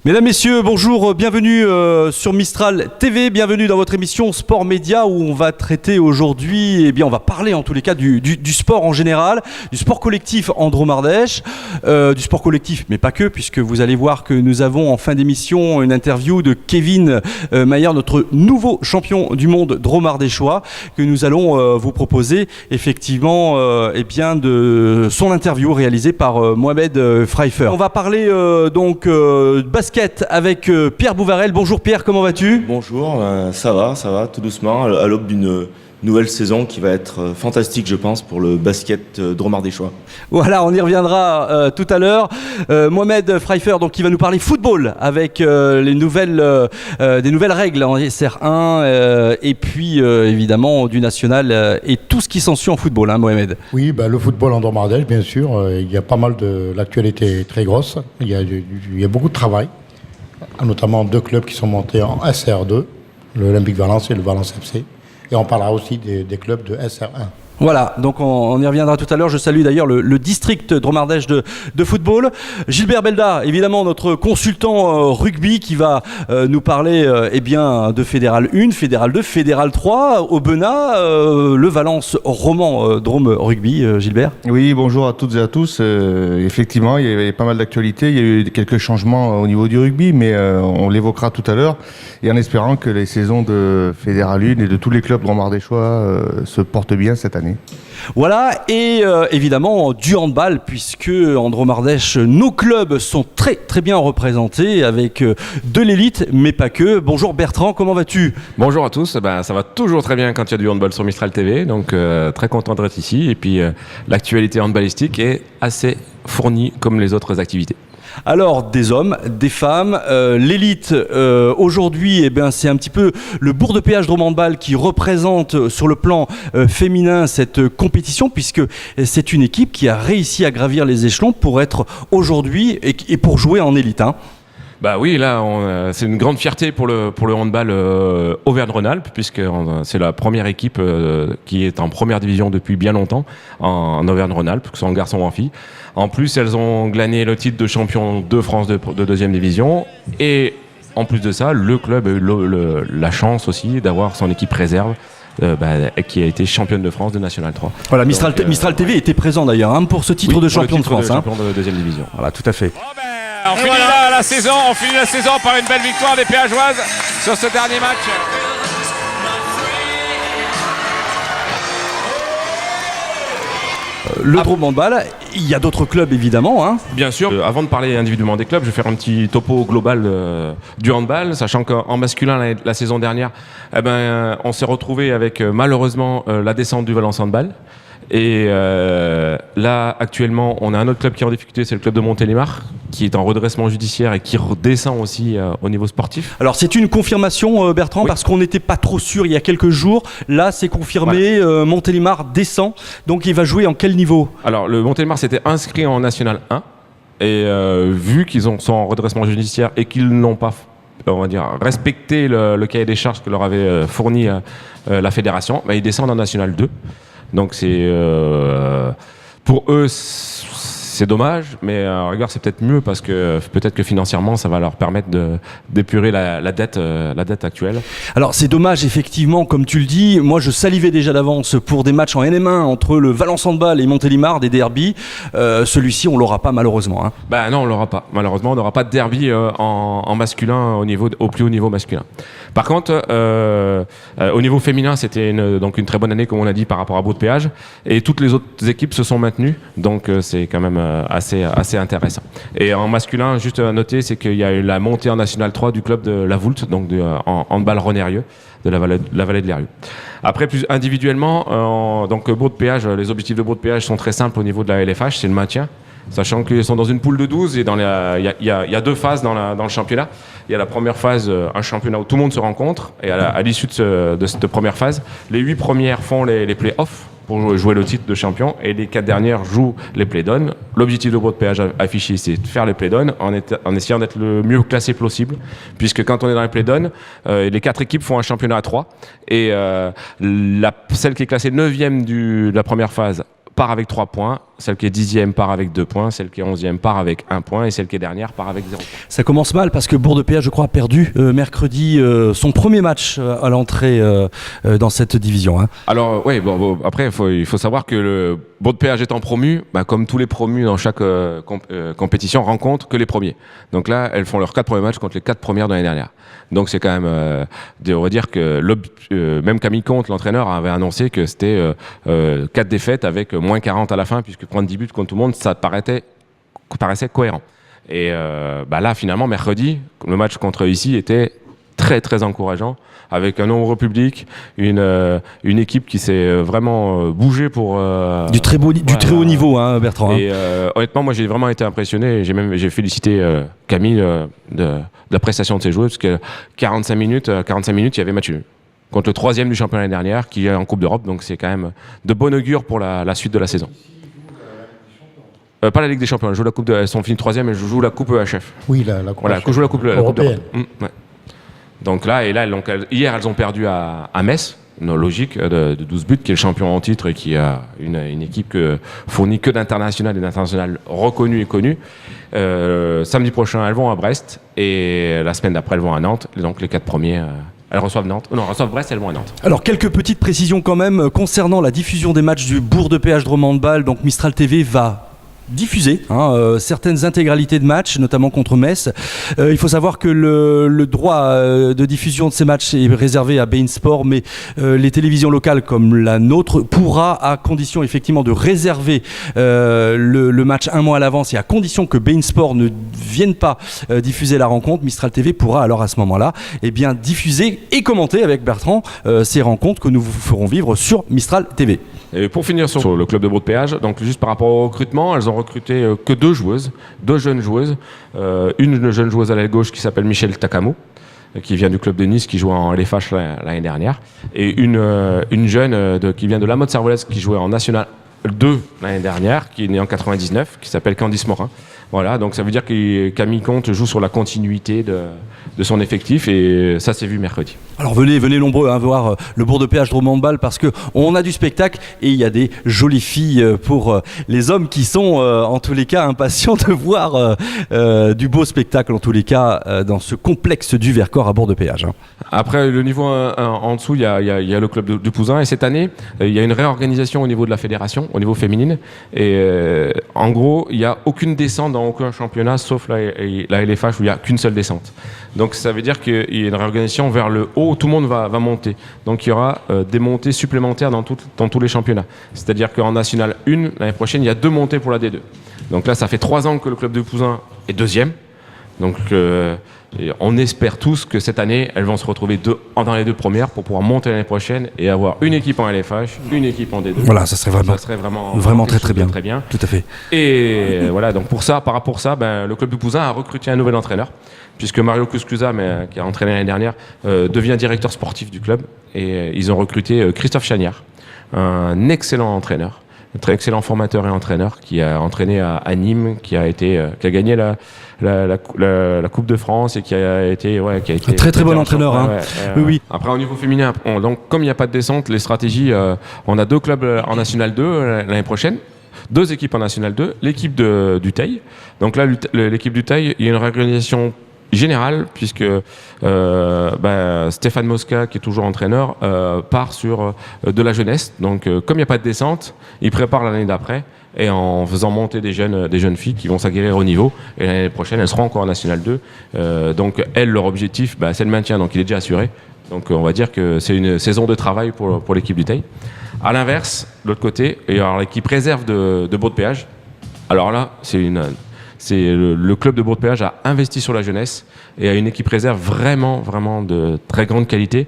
Mesdames, Messieurs, bonjour, bienvenue sur Mistral TV, bienvenue dans votre émission Sport Média où on va traiter aujourd'hui, on va parler en tous les cas du sport en général, du sport collectif en Drôme-Ardèche, du sport collectif mais pas que, puisque vous allez voir que nous avons en fin d'émission une interview de Kevin Mayer, notre nouveau champion du monde drôme-ardéchois, que nous allons vous proposer effectivement de son interview réalisée par Mohamed Pfeiffer. On va parler basket avec Pierre Bouvarel. Bonjour Pierre, comment vas-tu ? Bonjour, ça va, tout doucement, à l'aube d'une nouvelle saison qui va être fantastique, je pense, pour le basket drôme-ardéchois. Voilà, on y reviendra tout à l'heure. Mohamed Pfeiffer, donc, qui va nous parler football avec des nouvelles règles en SR1 et puis évidemment du national et tout ce qui s'ensuit en football, hein, Mohamed. Oui, le football en Drôme-Ardèche, bien sûr, il y a pas mal de l'actualité très grosse. Il y a beaucoup de travail, notamment 2 clubs qui sont montés en SR2, l'Olympique Valence et le Valence FC. Et on parlera aussi des clubs de SR1. Voilà, donc on y reviendra tout à l'heure. Je salue d'ailleurs le district Drôme-Ardèche de football. Gilbert Belda, évidemment notre consultant rugby qui va nous parler de Fédéral 1, Fédéral 2, Fédéral 3, Aubenas, le Valence Roman Drôme Rugby. Gilbert ? Oui, bonjour à toutes et à tous. Effectivement, il y avait pas mal d'actualités. Il y a eu quelques changements au niveau du rugby, mais on l'évoquera tout à l'heure. Et en espérant que les saisons de Fédéral 1 et de tous les clubs drôme-ardéchois se portent bien cette année. Voilà, et évidemment du handball, puisque en Drôme-Ardèche, nos clubs sont très très bien représentés avec de l'élite, mais pas que. Bonjour Bertrand, comment vas-tu ? Bonjour à tous, ça va toujours très bien quand il y a du handball sur Mistral TV, donc très content d'être ici. Et puis l'actualité handballistique est assez fournie comme les autres activités. Alors, des hommes, des femmes, l'élite aujourd'hui, c'est un petit peu le Bourg de Péage Drôme Handball qui représente sur le plan féminin cette compétition, puisque c'est une équipe qui a réussi à gravir les échelons pour être aujourd'hui et pour jouer en élite. Hein. Bah oui, là, c'est une grande fierté pour le handball Auvergne-Rhône-Alpes, puisque c'est la première équipe qui est en première division depuis bien longtemps en Auvergne-Rhône-Alpes, que ce soit en garçon ou en filles. En plus, elles ont glané le titre de champion de France de deuxième division. Et en plus de ça, le club a eu la chance aussi d'avoir son équipe réserve qui a été championne de France de National 3. Voilà, Mistral TV était présent d'ailleurs pour ce titre de champion de France. Champion de deuxième division. Voilà, tout à fait. On finit la saison par une belle victoire des Péageoises sur ce dernier match. Le Drôme Handball, il y a d'autres clubs évidemment. Hein. Bien sûr. Avant de parler individuellement des clubs, je vais faire un petit topo global du handball, sachant qu'en masculin la saison dernière, on s'est retrouvé avec malheureusement la descente du Valence Handball. Et là, actuellement, on a un autre club qui est en difficulté, c'est le club de Montélimar, qui est en redressement judiciaire et qui redescend aussi au niveau sportif. Alors, c'est une confirmation, Bertrand, oui. Parce qu'on n'était pas trop sûr il y a quelques jours. Là, c'est confirmé, voilà. Montélimar descend. Donc, il va jouer en quel niveau ? Alors, le Montélimar s'était inscrit en National 1. Et vu qu'ils sont en redressement judiciaire et qu'ils n'ont pas, on va dire, respecté le cahier des charges que leur avait fourni la fédération, ils descendent en National 2. Donc pour eux c'est dommage, mais à rigueur c'est peut-être mieux parce que peut-être que financièrement ça va leur permettre d'épurer la dette actuelle. Alors c'est dommage effectivement, comme tu le dis. Moi je salivais déjà d'avance pour des matchs en NM1 entre le Valence Handball et Montélimar, des derbies. Celui-ci on l'aura pas malheureusement. Hein. Non, on l'aura pas. Malheureusement on n'aura pas de derby en masculin au plus haut niveau masculin. Par contre, au niveau féminin, c'était donc une très bonne année, comme on a dit, par rapport à Bourg de Péage. Et toutes les autres équipes se sont maintenues. Donc, c'est quand même assez intéressant. Et en masculin, juste à noter, c'est qu'il y a eu la montée en National 3 du club de la Voulte, donc en handball Rhône-Érieux, de la vallée de l'Érieux. Après, plus individuellement, donc Bourg de Péage, les objectifs de Bourg de Péage sont très simples au niveau de la LFH, c'est le maintien. Sachant qu'ils sont dans une poule de 12 et il y a 2 phases dans le championnat. Il y a la première phase, un championnat où tout le monde se rencontre. Et à l'issue de cette première phase, les 8 premières font les play-offs pour jouer le titre de champion, et les 4 dernières jouent les play-downs. L'objectif de Bourg de Péage affiché, c'est de faire les play-downs en essayant d'être le mieux classé possible, puisque quand on est dans les play-downs, les 4 équipes font un championnat à 3, et celle qui est classée 9e de la première phase part avec 3 points, celle qui est 10e part avec 2 points, celle qui est 11e part avec 1 point, et celle qui est dernière part avec 0 point. Ça commence mal parce que Bourg de Péage, je crois, a perdu mercredi son premier match à l'entrée dans cette division. Hein. Alors oui, après il faut savoir que le Bourg de Péage étant promu, comme tous les promus dans chaque compétition, rencontrent que les premiers. Donc là, elles font leurs 4 premiers matchs contre les 4 premières de l'année dernière. Donc c'est quand même, on va dire que même Camille Comte, l'entraîneur, avait annoncé que c'était 4 défaites avec moins 40 à la fin, puisque prendre 10 buts contre tout le monde, ça paraissait cohérent. Et là, finalement, mercredi, le match contre ici était très très encourageant, avec un nombre public, une équipe qui s'est vraiment bougée pour du très haut niveau, hein, Bertrand. Et honnêtement, moi j'ai vraiment été impressionné. J'ai félicité Camille de la prestation de ses joueurs, parce que 45 minutes, il y avait match nul contre le 3e du championnat l'année dernière, qui est en Coupe d'Europe. Donc c'est quand même de bon augure pour la suite de la saison. Pas la Ligue des Champions, elles sont finies 3e et je joue la Coupe EHF. Oui, la Coupe Voilà, je joue la Coupe européenne. Ouais. Donc là, hier, elles ont perdu à Metz, logique, de 12 buts, qui est le champion en titre et qui a une équipe fournie que d'international et d'international reconnu et connu. Samedi prochain, elles vont à Brest, et la semaine d'après, elles vont à Nantes. Donc les 4 premiers, elles reçoivent Nantes. Non, elles reçoivent Brest, elles vont à Nantes. Alors, quelques petites précisions quand même concernant la diffusion des matchs du Bourg de Péage Dromont-de-Bâle. Donc Mistral TV va diffuser certaines intégralités de matchs, notamment contre Metz. Il faut savoir que le droit de diffusion de ces matchs est réservé à beIN Sport, mais les télévisions locales comme la nôtre pourra, à condition effectivement de réserver le match un mois à l'avance, et à condition que beIN Sport ne vienne pas diffuser la rencontre, Mistral TV pourra alors à ce moment-là diffuser et commenter avec Bertrand ces rencontres que nous vous ferons vivre sur Mistral TV. Et pour finir sur le club de Bourg de Péage, donc juste par rapport au recrutement, elles ont recruté que 2 jeunes joueuses. Une jeune joueuse à l'aile gauche qui s'appelle Michel Takamo, qui vient du club de Nice, qui jouait en LFH l'année dernière, et une jeune qui vient de la Motte Servolex, qui jouait en National 2 l'année dernière, qui est née en 99, qui s'appelle Candice Morin. Voilà, donc ça veut dire que Camille Comte joue sur la continuité de son effectif, et ça s'est vu mercredi. Alors venez nombreux voir le Bourg de Péage Dromont-de-Bâle, parce qu'on a du spectacle et il y a des jolies filles pour les hommes qui sont en tous les cas impatients de voir du beau spectacle, en tous les cas dans ce complexe du Vercors à Bourg de Péage. Après, le niveau en dessous, il y a le club de Pouzin, et cette année il y a une réorganisation au niveau de la fédération, au niveau féminine, et en gros il n'y a aucune descente dans aucun championnat sauf la LFH, où il n'y a qu'une seule descente. Donc ça veut dire qu'il y a une réorganisation vers le haut, où tout le monde va monter. Donc il y aura des montées supplémentaires dans tous les championnats. C'est-à-dire qu'en National 1, l'année prochaine, il y a 2 montées pour la D2. Donc là, ça fait 3 ans que le club de Pouzin est 2e. Donc on espère tous que cette année, elles vont se retrouver dans les 2 premières pour pouvoir monter l'année prochaine et avoir une équipe en LFH, une équipe en D2. Voilà, ça serait vraiment très bien. Tout à fait. Et voilà, donc pour ça, par rapport à ça, le club de Pouzin a recruté un nouvel entraîneur, puisque Mario Cuscusa, qui a entraîné l'année dernière, devient directeur sportif du club, et ils ont recruté Christophe Chagnard, un excellent entraîneur, un très excellent formateur et entraîneur, qui a entraîné à Nîmes, qui a gagné la Coupe de France, et qui a été un très bon entraîneur. Oui. Après, au niveau féminin, donc comme il n'y a pas de descente, les stratégies, on a 2 clubs en National 2 l'année prochaine. 2 équipes en National 2, l'équipe du Teil. Donc là, l'équipe du Teil, il y a une réorganisation générale, puisque Stéphane Mosca, qui est toujours entraîneur, part sur de la jeunesse. Donc comme il n'y a pas de descente, il prépare l'année d'après, et en faisant monter des jeunes filles qui vont s'aguerrir au niveau, et l'année prochaine elles seront encore en National 2. Donc elles, leur objectif, c'est le maintien, donc il est déjà assuré. Donc on va dire que c'est une saison de travail pour l'équipe du Teil. À l'inverse, de l'autre côté, il y aura l'équipe réserve de Bourg de Péage. Alors là, le club de Bourg de Péage a investi sur la jeunesse et a une équipe réserve vraiment de très grande qualité.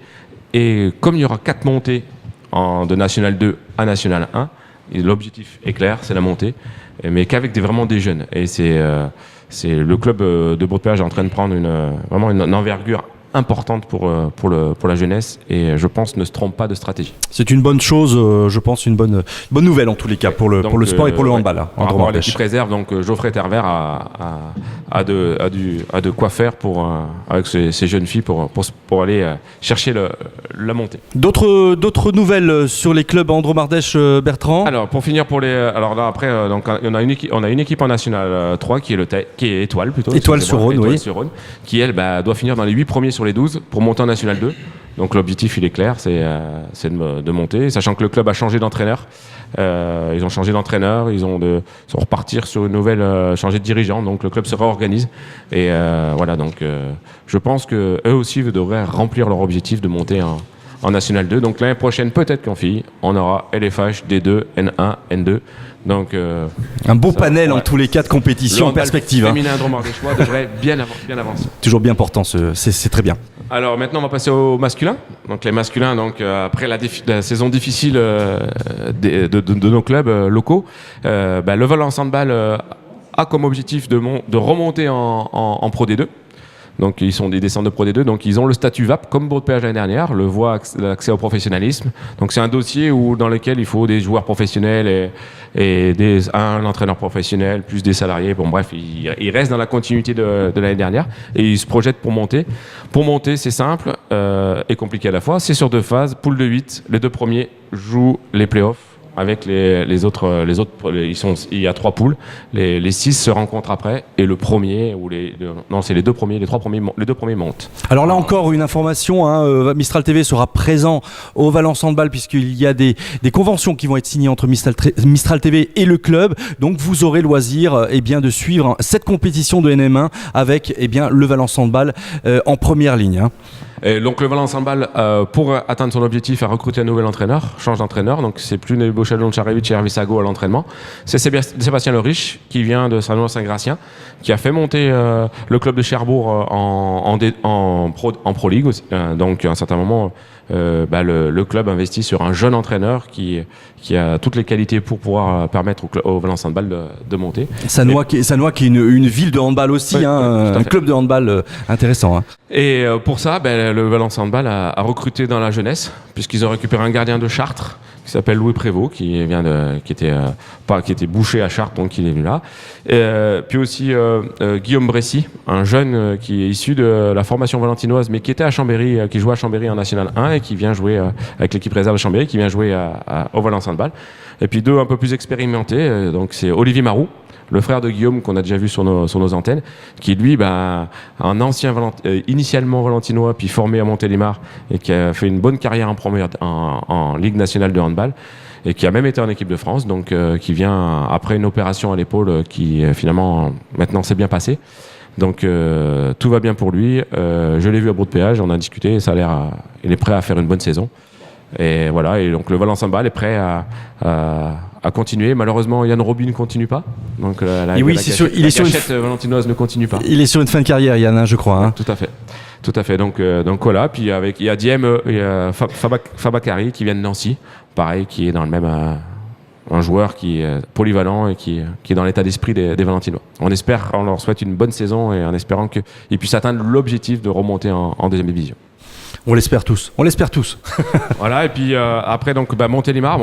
Et comme il y aura 4 montées de National 2 à National 1, l'objectif est clair, c'est la montée, mais qu'avec vraiment des jeunes. Et c'est le club de Bourg de Péage est en train de prendre vraiment une envergure importante pour la jeunesse et je pense ne se trompe pas de stratégie. C'est une bonne chose, je pense, une bonne nouvelle en tous les cas pour le sport et pour le handball. Hein, par rapport à l'équipe réserve, donc Geoffrey Tervert a de quoi faire avec ces jeunes filles pour aller chercher la montée. D'autres nouvelles sur les clubs Andromardèche, Bertrand? Alors pour finir alors là après donc on a une équipe en National 3 qui est Étoile plutôt. Étoile-sur-Rhône, oui. Étoile-sur-Rhône, qui elle doit finir dans les 8 premiers sur les 12 pour monter en National 2. Donc l'objectif il est clair, c'est de monter, sachant que le club a changé d'entraîneur. Ils ont changé d'entraîneur, ils sont repartir sur une nouvelle, changer de dirigeant, donc le club se réorganise. Et voilà, donc je pense que eux aussi devraient remplir leur objectif de monter en National 2. Donc l'année prochaine, peut-être qu'en filles, on aura LFH, D2, N1, N2. Donc un beau panel en tous les cas de compétition en perspective. Le féminin Dromardéchois devrait bien avancer. Toujours bien portant, c'est très bien. Alors maintenant on va passer aux masculins. Donc les masculins, après la saison difficile de nos clubs locaux, le Valence Handball a comme objectif de remonter en Pro D2. Donc ils sont des descendants de Pro D2, donc ils ont le statut VAP comme Bourg de Péage l'année dernière, le voie l'accès au professionnalisme. Donc c'est un dossier dans lequel il faut des joueurs professionnels et un entraîneur professionnel plus des salariés. Bon bref, ils restent dans la continuité de l'année dernière et ils se projettent pour monter. Pour monter, c'est simple et compliqué à la fois. C'est sur 2 phases, poule de 8, les 2 premiers jouent les playoffs. Avec les autres, il y a 3 poules. Les 6 se rencontrent après et le premier c'est les 2 premiers, les 2 premiers montent. Alors là encore une information, hein, Mistral TV sera présent au Valence Handball puisqu'il y a des conventions qui vont être signées entre Mistral TV et le club. Donc vous aurez loisir de suivre cette compétition de NM1 avec le Valence Handball en première ligne. Hein. Et donc le Valence Handball, pour atteindre son objectif, a recruté un nouvel entraîneur, change d'entraîneur. Donc c'est plus Nebochet Loncharevich et Hervé Sago à l'entraînement. C'est Sébastien Lerich qui vient de Saint-Gratien, qui a fait monter le club de Cherbourg en Pro League aussi. Donc à un certain moment, le club investit sur un jeune entraîneur qui a toutes les qualités pour pouvoir permettre au Valence Handball de monter. Sanois qui est une ville de handball aussi, oui, un club de handball intéressant. Hein. Et pour ça, le Valence Handball a recruté dans la jeunesse, puisqu'ils ont récupéré un gardien de Chartres qui s'appelle Louis Prévost, qui était bouché à Chartres, donc il est venu là. Puis aussi Guillaume Bressy, un jeune qui est issu de la formation valentinoise, mais qui était à Chambéry, qui jouait à Chambéry en National 1 et qui vient jouer avec l'équipe réserve de Chambéry, qui vient jouer au Valence Handball. Et puis 2 un peu plus expérimentés, donc c'est Olivier Marou, le frère de Guillaume qu'on a déjà vu sur nos antennes, qui lui, un ancien initialement valentinois, puis formé à Montélimar, et qui a fait une bonne carrière en Ligue nationale de handball, et qui a même été en équipe de France, donc qui vient après une opération à l'épaule qui finalement maintenant s'est bien passée. Donc tout va bien pour lui. Je l'ai vu à Bourg de Péage, on a discuté, il est prêt à faire une bonne saison. Et voilà, et donc le Valence Handball est prêt à continuer. Malheureusement, Yann Robin ne continue pas. Donc la gâchette valentinoise ne continue pas. Il est sur une fin de carrière, Yann, je crois. Hein. Tout à fait. Donc voilà. Puis il y a Diem, il y a Fabakari qui vient de Nancy, pareil, qui est dans le même un joueur qui est polyvalent et qui est dans l'état d'esprit des Valentinois. On leur souhaite une bonne saison et en espérant qu'ils puissent atteindre l'objectif de remonter en deuxième division. On l'espère tous. Voilà, et puis après, donc, Montélimar,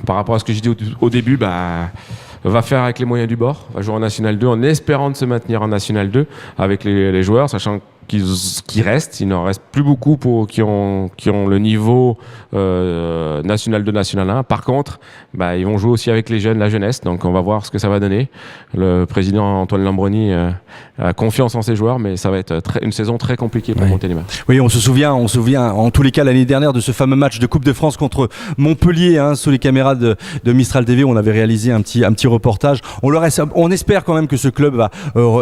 par rapport à ce que j'ai dit au début, va faire avec les moyens du bord, va jouer en National 2 en espérant de se maintenir en National 2 avec les joueurs, sachant qui restent. Il n'en reste plus beaucoup qui ont le niveau National 2, National 1. Par contre, ils vont jouer aussi avec les jeunes, la jeunesse. Donc on va voir ce que ça va donner. Le président Antoine Lambroni a confiance en ses joueurs, mais ça va être une saison très compliquée pour Montélimar. Oui, on se souvient en tous les cas l'année dernière de ce fameux match de Coupe de France contre Montpellier, sous les caméras de Mistral TV. On avait réalisé un petit reportage. On espère quand même que ce club va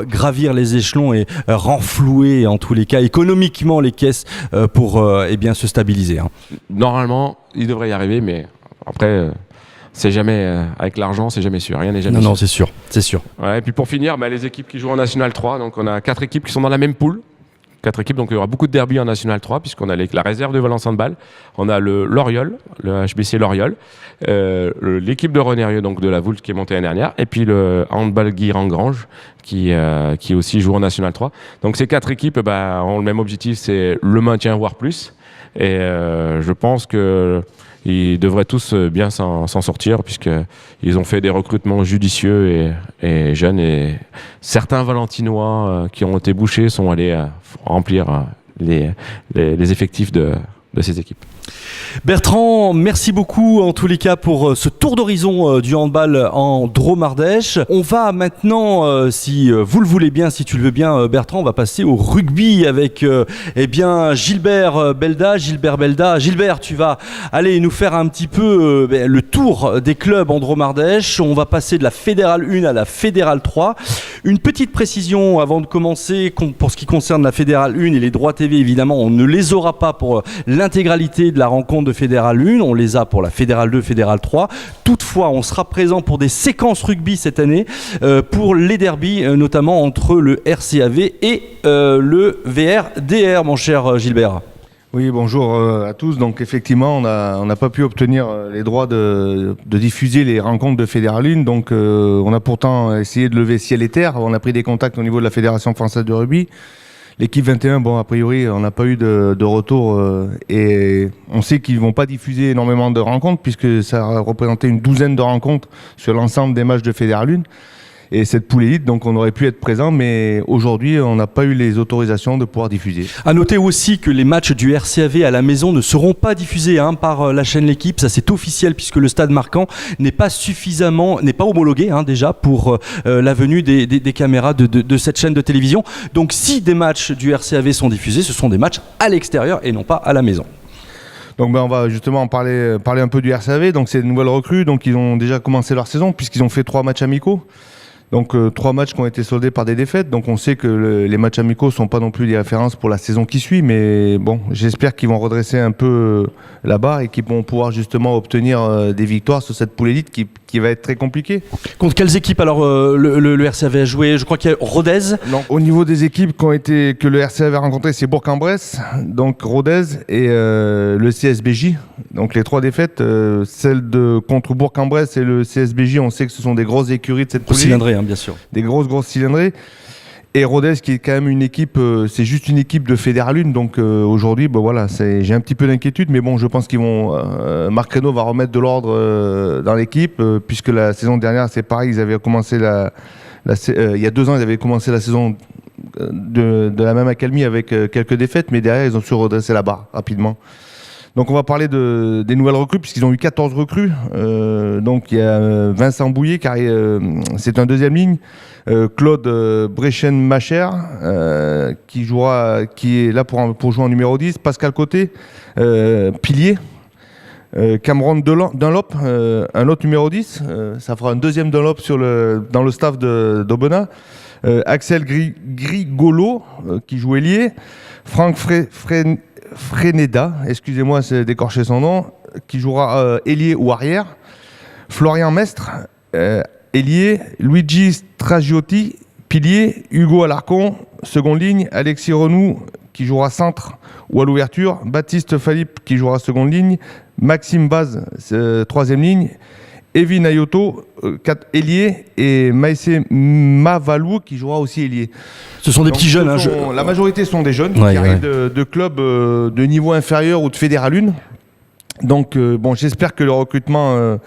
gravir les échelons et renflouer en tous les cas économiquement les caisses pour se stabiliser. Normalement, il devrait y arriver, mais après c'est jamais avec l'argent, c'est jamais sûr. Rien n'est jamais sûr. Non, c'est sûr. Ouais, et puis pour finir, les équipes qui jouent en National 3, donc on a 4 équipes qui sont dans la même poule 4 équipes, donc il y aura beaucoup de derby en National 3, puisqu'on a la réserve de Valence Handball, on a le Loriol, le HBC Loriol, l'équipe de Renérieux, donc de la Voulte qui est montée l'année dernière, et puis le Handball Guy-Rangrange qui aussi joue en National 3. Donc ces 4 équipes ont le même objectif, c'est le maintien, voire plus. Et je pense qu'ils devraient tous bien s'en sortir, puisqu'ils ont fait des recrutements judicieux et jeunes. Et certains Valentinois qui ont été bouchés sont allés remplir les effectifs de ces équipes. Bertrand, merci beaucoup en tous les cas pour ce tour d'horizon du handball en Drôme-Ardèche. On va maintenant, si vous le voulez bien, si tu le veux bien Bertrand, on va passer au rugby avec Gilbert Belda. Gilbert, tu vas aller nous faire un petit peu le tour des clubs en Drôme-Ardèche. On va passer de la Fédérale 1 à la Fédérale 3. Une petite précision avant de commencer, pour ce qui concerne la Fédérale 1 et les droits TV, évidemment, on ne les aura pas pour l'intégralité de la rencontre de Fédérale 1, on les a pour la Fédérale 2, Fédérale 3. Toutefois, on sera présent pour des séquences rugby cette année, pour les derbies, notamment entre le RCAV et le VRDR, mon cher Gilbert. Oui, bonjour à tous. Donc effectivement, on n'a pas pu obtenir les droits de diffuser les rencontres de Fédérale 1. Donc on a pourtant essayé de lever ciel et terre. On a pris des contacts au niveau de la Fédération française de rugby. L'équipe 21, bon, a priori, on n'a pas eu de retour et on sait qu'ils ne vont pas diffuser énormément de rencontres puisque ça a représenté une douzaine de rencontres sur l'ensemble des matchs de Fédérale 1. Et cette poule élite, donc on aurait pu être présent, mais aujourd'hui, on n'a pas eu les autorisations de pouvoir diffuser. À noter aussi que les matchs du RCAV à la maison ne seront pas diffusés par la chaîne L'équipe. Ça, c'est officiel puisque le stade Marcan n'est pas homologué déjà pour la venue des caméras de cette chaîne de télévision. Donc, si des matchs du RCAV sont diffusés, ce sont des matchs à l'extérieur et non pas à la maison. Donc on va justement parler un peu du RCAV. Donc c'est une nouvelle recrue. Donc ils ont déjà commencé leur saison puisqu'ils ont fait 3 matchs amicaux. Donc 3 matchs qui ont été soldés par des défaites. Donc on sait que les matchs amicaux ne sont pas non plus des références pour la saison qui suit. Mais bon, j'espère qu'ils vont redresser un peu la barre et qu'ils vont pouvoir justement obtenir des victoires sur cette poule élite qui va être très compliquée. Contre quelles équipes alors le RCAV a joué? Je crois qu'il y a Rodez. Non, au niveau des équipes que le RCAV a rencontrées, c'est Bourg-en-Bresse, donc Rodez et le CSBJ. Donc les 3 défaites, celle contre Bourg-en-Bresse et le CSBJ, on sait que ce sont des grosses écuries de cette poule élite. Cylindrées, bien sûr. Des grosses cylindrées. Et Rodez qui est quand même une équipe, c'est juste une équipe de Fédérale 1, donc aujourd'hui, voilà, j'ai un petit peu d'inquiétude, mais bon, je pense qu'ils vont, Marc Reynaud va remettre de l'ordre dans l'équipe, puisque la saison dernière, c'est pareil, ils avaient commencé il y a 2 ans, ils avaient commencé la saison de la même accalmie avec quelques défaites, mais derrière, ils ont su redresser la barre rapidement. Donc on va parler des nouvelles recrues, puisqu'ils ont eu 14 recrues. Donc il y a Vincent Bouillet, c'est un deuxième ligne. Claude Brechen-Macher, qui est là pour jouer en numéro 10. Pascal Côté, pilier. Cameron Dunlop, un autre numéro 10. Ça fera un deuxième Dunlop dans le staff d'Aubenas. Axel Grigolo, qui joue ailier. Franck Freneda, excusez-moi, c'est d'écorcher son nom, qui jouera ailier ou arrière. Florian Mestre, ailier. Luigi Stragiotti, pilier. Hugo Alarcon, seconde ligne. Alexis Renou, qui jouera centre ou à l'ouverture. Baptiste Philippe, qui jouera seconde ligne. Maxime Baz, troisième ligne. Evin Ayoto, 4 ailiers, et Maïsé Mavalou qui jouera aussi ailier. Ce sont des petits jeunes. La majorité sont des jeunes qui arrivent de clubs de niveau inférieur ou de Fédérale 1. Donc j'espère que le recrutement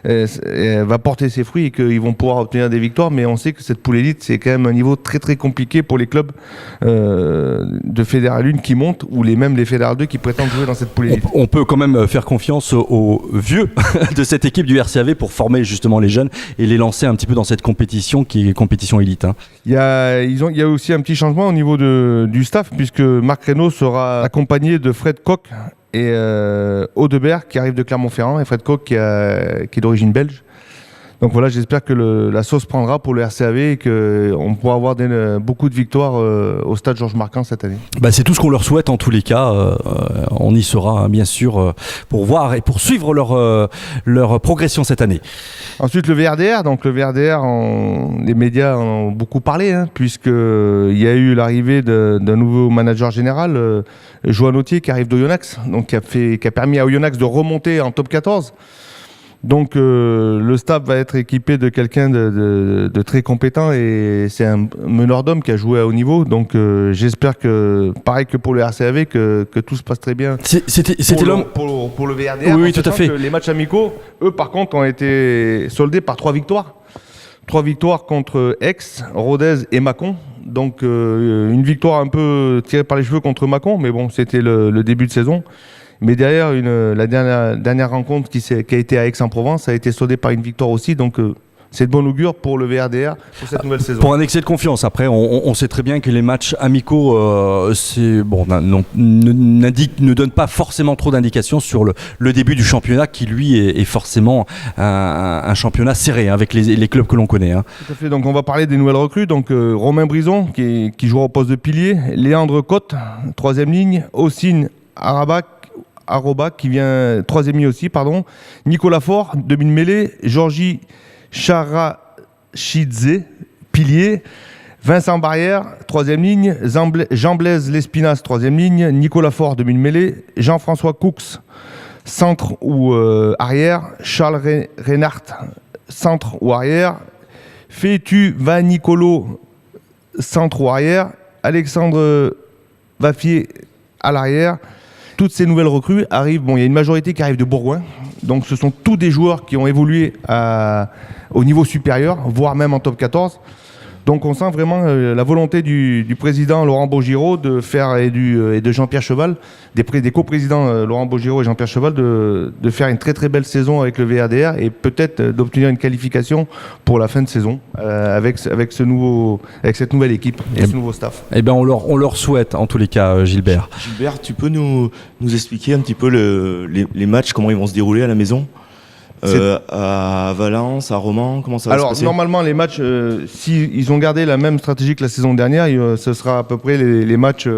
va porter ses fruits et qu'ils vont pouvoir obtenir des victoires, mais on sait que cette poule élite, c'est quand même un niveau très très compliqué pour les clubs de Fédérale 1 qui montent, ou même les Fédérale 2 qui prétendent jouer dans cette poule élite. On peut quand même faire confiance aux vieux de cette équipe du RCAV pour former justement les jeunes et les lancer un petit peu dans cette compétition qui est compétition élite. Il y a aussi un petit changement au niveau du staff, puisque Marc Reynaud sera accompagné de Fred Koch et Audebert qui arrive de Clermont-Ferrand, et Fred Koch qui est d'origine belge. Donc voilà, j'espère que la sauce prendra pour le RCAV et qu'on pourra avoir beaucoup de victoires au stade Georges Marquand cette année. Bah, c'est tout ce qu'on leur souhaite en tous les cas. On y sera hein, bien sûr pour voir et pour suivre leur progression cette année. Ensuite le VRDR. Donc le VRDR, les médias en ont beaucoup parlé hein, puisqu'il y a eu l'arrivée d'un nouveau manager général, Johan Autier, qui arrive d'Oyonnax, donc qui a permis à Oyonnax de remonter en top 14. Donc le staff va être équipé de quelqu'un de très compétent et c'est un meneur d'hommes qui a joué à haut niveau. Donc j'espère que, pareil que pour le RCAV, que tout se passe très bien. C'était l'homme pour le VRDR. Oui, tout à fait. Les matchs amicaux, eux par contre, ont été soldés par 3 victoires. 3 victoires contre Aix, Rodez et Mâcon. Donc une victoire un peu tirée par les cheveux contre Mâcon, mais bon, c'était le début de saison. Mais derrière, la dernière rencontre qui a été à Aix-en-Provence a été soldée par une victoire aussi. Donc c'est de bon augure pour le VRDR pour cette nouvelle saison. Pour un excès de confiance. Après, on sait très bien que les matchs amicaux ne donnent pas forcément trop d'indications sur le début du championnat qui, lui, est forcément un championnat serré hein, avec les clubs que l'on connaît. Hein. Tout à fait. Donc on va parler des nouvelles recrues. Donc Romain Brison qui jouera au poste de pilier. Léandre Cotte, 3e ligne. Ossine Aroba qui vient 3e ligne aussi, pardon. Nicolas Faure, demi-mêlée. Georgie Charachidze, pilier. Vincent Barrière, 3e ligne. Jean-Blaise Lespinasse, 3e ligne. Nicolas Faure, demi-mêlée. Jean-François Coux, centre ou arrière. Charles Reinhardt, centre ou arrière. Fétu Vanicolo, centre ou arrière. Alexandre Vaffier à l'arrière. Toutes ces nouvelles recrues arrivent, il y a une majorité qui arrive de Bourgoin, donc ce sont tous des joueurs qui ont évolué au niveau supérieur, voire même en top 14. Donc on sent vraiment la volonté du président Laurent Beaugiraud de faire, et de Jean-Pierre Cheval, des coprésidents Laurent Beaugiraud et Jean-Pierre Cheval, de faire une très très belle saison avec le VRDR et peut-être d'obtenir une qualification pour la fin de saison avec cette nouvelle équipe et ce nouveau staff. Eh bien on leur souhaite en tous les cas, Gilbert. Gilbert, tu peux nous expliquer un petit peu les matchs, comment ils vont se dérouler à la maison à Valence, à Romans, comment ça va se passer ? Alors normalement les matchs, si ils ont gardé la même stratégie que la saison dernière, ce sera à peu près les matchs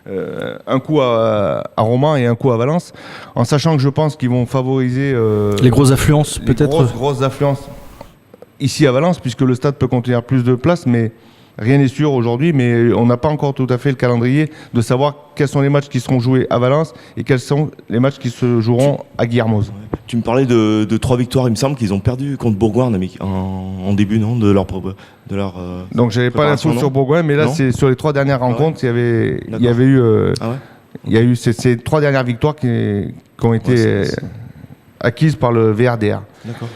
un coup à Romans et un coup à Valence, en sachant que je pense qu'ils vont favoriser les grosses affluences peut-être. Grosses affluences ici à Valence, puisque le stade peut contenir plus de places, mais rien n'est sûr aujourd'hui, mais on n'a pas encore tout à fait le calendrier de savoir quels sont les matchs qui seront joués à Valence et quels sont les matchs qui se joueront à Guillermoz. Tu me parlais de 3 victoires, il me semble qu'ils ont perdu contre Bourgoin en début de leur Donc j'avais pas l'info sur Bourgoin, mais là c'est sur les 3 dernières rencontres, il y avait eu ces 3 dernières victoires qui ont été acquises par le VRDR. D'accord.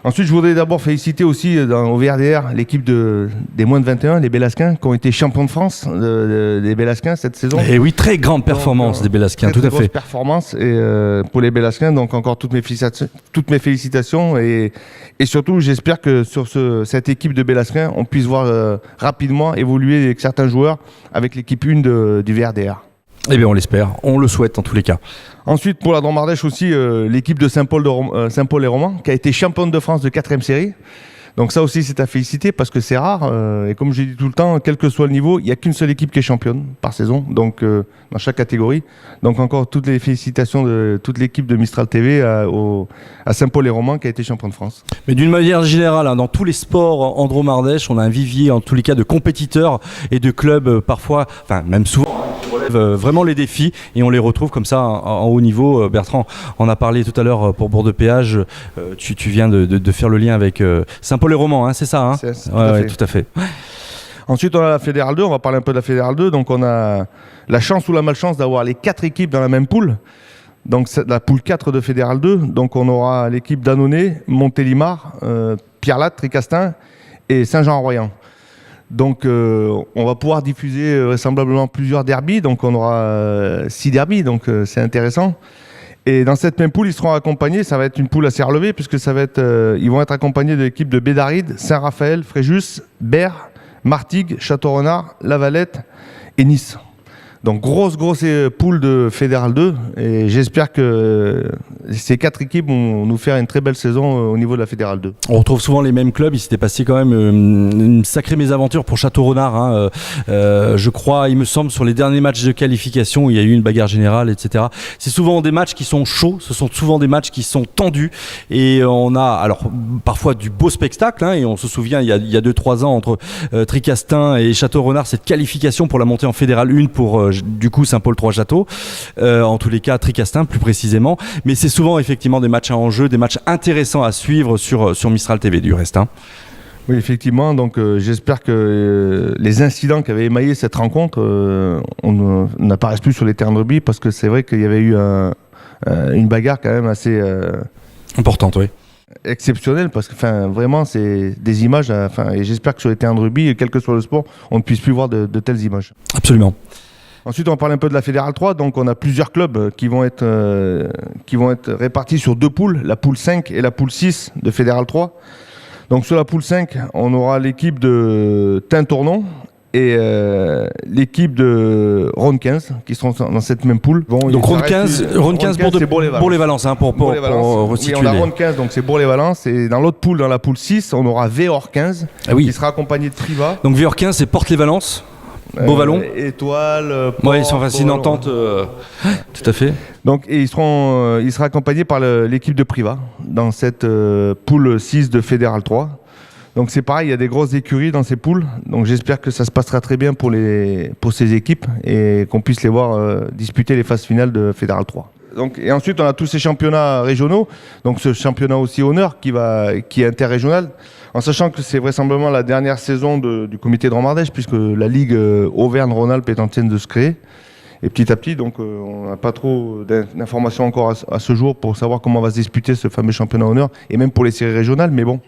Ensuite, je voudrais d'abord féliciter aussi au VRDR l'équipe des moins de 21, les Bélasquins, qui ont été champions de France des Bélasquins cette saison. Et oui, très grande performance des Bélasquins, tout à fait. Performance pour les Bélasquins, donc encore toutes mes félicitations et surtout j'espère que sur cette équipe de Bélasquins, on puisse voir rapidement évoluer certains joueurs avec l'équipe 1 du VRDR. Eh bien on l'espère, on le souhaite en tous les cas. Ensuite pour la Drôme-Ardèche aussi, l'équipe de Saint-Paul et Romans qui a été championne de France de 4e série. Donc ça aussi c'est à féliciter parce que c'est rare et comme je dis tout le temps, quel que soit le niveau, il n'y a qu'une seule équipe qui est championne par saison, donc dans chaque catégorie. Donc encore toutes les félicitations de toute l'équipe de Mistral TV à Saint-Paul et Romans qui a été champion de France. Mais d'une manière générale, dans tous les sports en Drôme-Ardèche, on a un vivier en tous les cas de compétiteurs et de clubs parfois, enfin même souvent, qui relèvent vraiment les défis et on les retrouve comme ça en haut niveau. Bertrand en a parlé tout à l'heure pour Bourg-de-Péage, tu viens de faire le lien avec Saint-Paul et Romans, c'est ça hein ? Tout à fait. Ensuite, on a la Fédérale 2, on va parler un peu de la Fédérale 2. Donc, on a la chance ou la malchance d'avoir les 4 équipes dans la même poule. Donc, c'est la poule 4 de Fédérale 2. Donc, on aura l'équipe d'Annonay, Montélimar, Pierre-Latte, Tricastin et Saint-Jean-en-Royan. Donc, on va pouvoir diffuser vraisemblablement plusieurs derbys. Donc, on aura 6 derbys. Donc, c'est intéressant. Et dans cette même poule, ils seront accompagnés, ça va être une poule assez relevée, puisque ça va être, ils vont être accompagnés de l'équipe de Bédaride, Saint-Raphaël, Fréjus, Berre, Martigues, Château-Renard, La Valette et Nice. Donc grosse poule de Fédéral 2 et j'espère que ces 4 équipes vont nous faire une très belle saison au niveau de la Fédéral 2. On retrouve souvent les mêmes clubs. Il s'était passé quand même une sacrée mésaventure pour Château-Renard. Hein. Je crois, il me semble, sur les derniers matchs de qualification où il y a eu une bagarre générale, etc. C'est souvent des matchs qui sont chauds. Ce sont souvent des matchs qui sont tendus. Et on a alors parfois du beau spectacle. Hein, et on se souvient, il y a 2-3 ans entre Tricastin et Château-Renard, cette qualification pour la montée en Fédéral 1 pour du coup Saint-Paul-3-Château. En tous les cas, Tricastin plus précisément. Mais c'est souvent effectivement des matchs à enjeu, des matchs intéressants à suivre sur Mistral TV du reste. Hein. Oui, effectivement. Donc, j'espère que les incidents qui avaient émaillé cette rencontre n'apparaissent plus sur les terrains de rugby parce que c'est vrai qu'il y avait eu une bagarre quand même assez importante, oui. Exceptionnelle parce que vraiment c'est des images et j'espère que sur les terrains de rugby, quel que soit le sport, on ne puisse plus voir de telles images. Absolument. Ensuite, on parle un peu de la Fédéral 3. Donc, on a plusieurs clubs qui vont être répartis sur 2 poules, la poule 5 et la poule 6 de Fédéral 3. Donc, sur la poule 5, on aura l'équipe de Tintournon et l'équipe de Ronde 15 qui seront dans cette même poule. Bon, donc, Ronde 15 c'est Bourg-les-Valences. Hein, pour resituer. Oui, on a Ronde 15, donc c'est Bourg-les-Valences. Et dans l'autre poule, dans la poule 6, on aura Véor 15 qui sera accompagné de Priva. Donc, Véor 15, c'est Portes-les-Valences. Beauvallon, Étoile, ouais, ils sont une entente, tout à fait. Donc, et il sera accompagné par l'équipe de Priva dans cette poule 6 de Fédéral 3. Donc c'est pareil, il y a des grosses écuries dans ces poules. Donc j'espère que ça se passera très bien pour ces équipes et qu'on puisse les voir disputer les phases finales de Fédéral 3. Donc, et ensuite, on a tous ces championnats régionaux. Donc ce championnat aussi honneur qui est interrégional. En sachant que c'est vraisemblablement la dernière saison du comité de Romardèche, puisque la Ligue Auvergne-Rhône-Alpes est en train de se créer. Et petit à petit, donc on n'a pas trop d'informations encore à ce jour pour savoir comment va se disputer ce fameux championnat honneur, et même pour les séries régionales. Mais bon,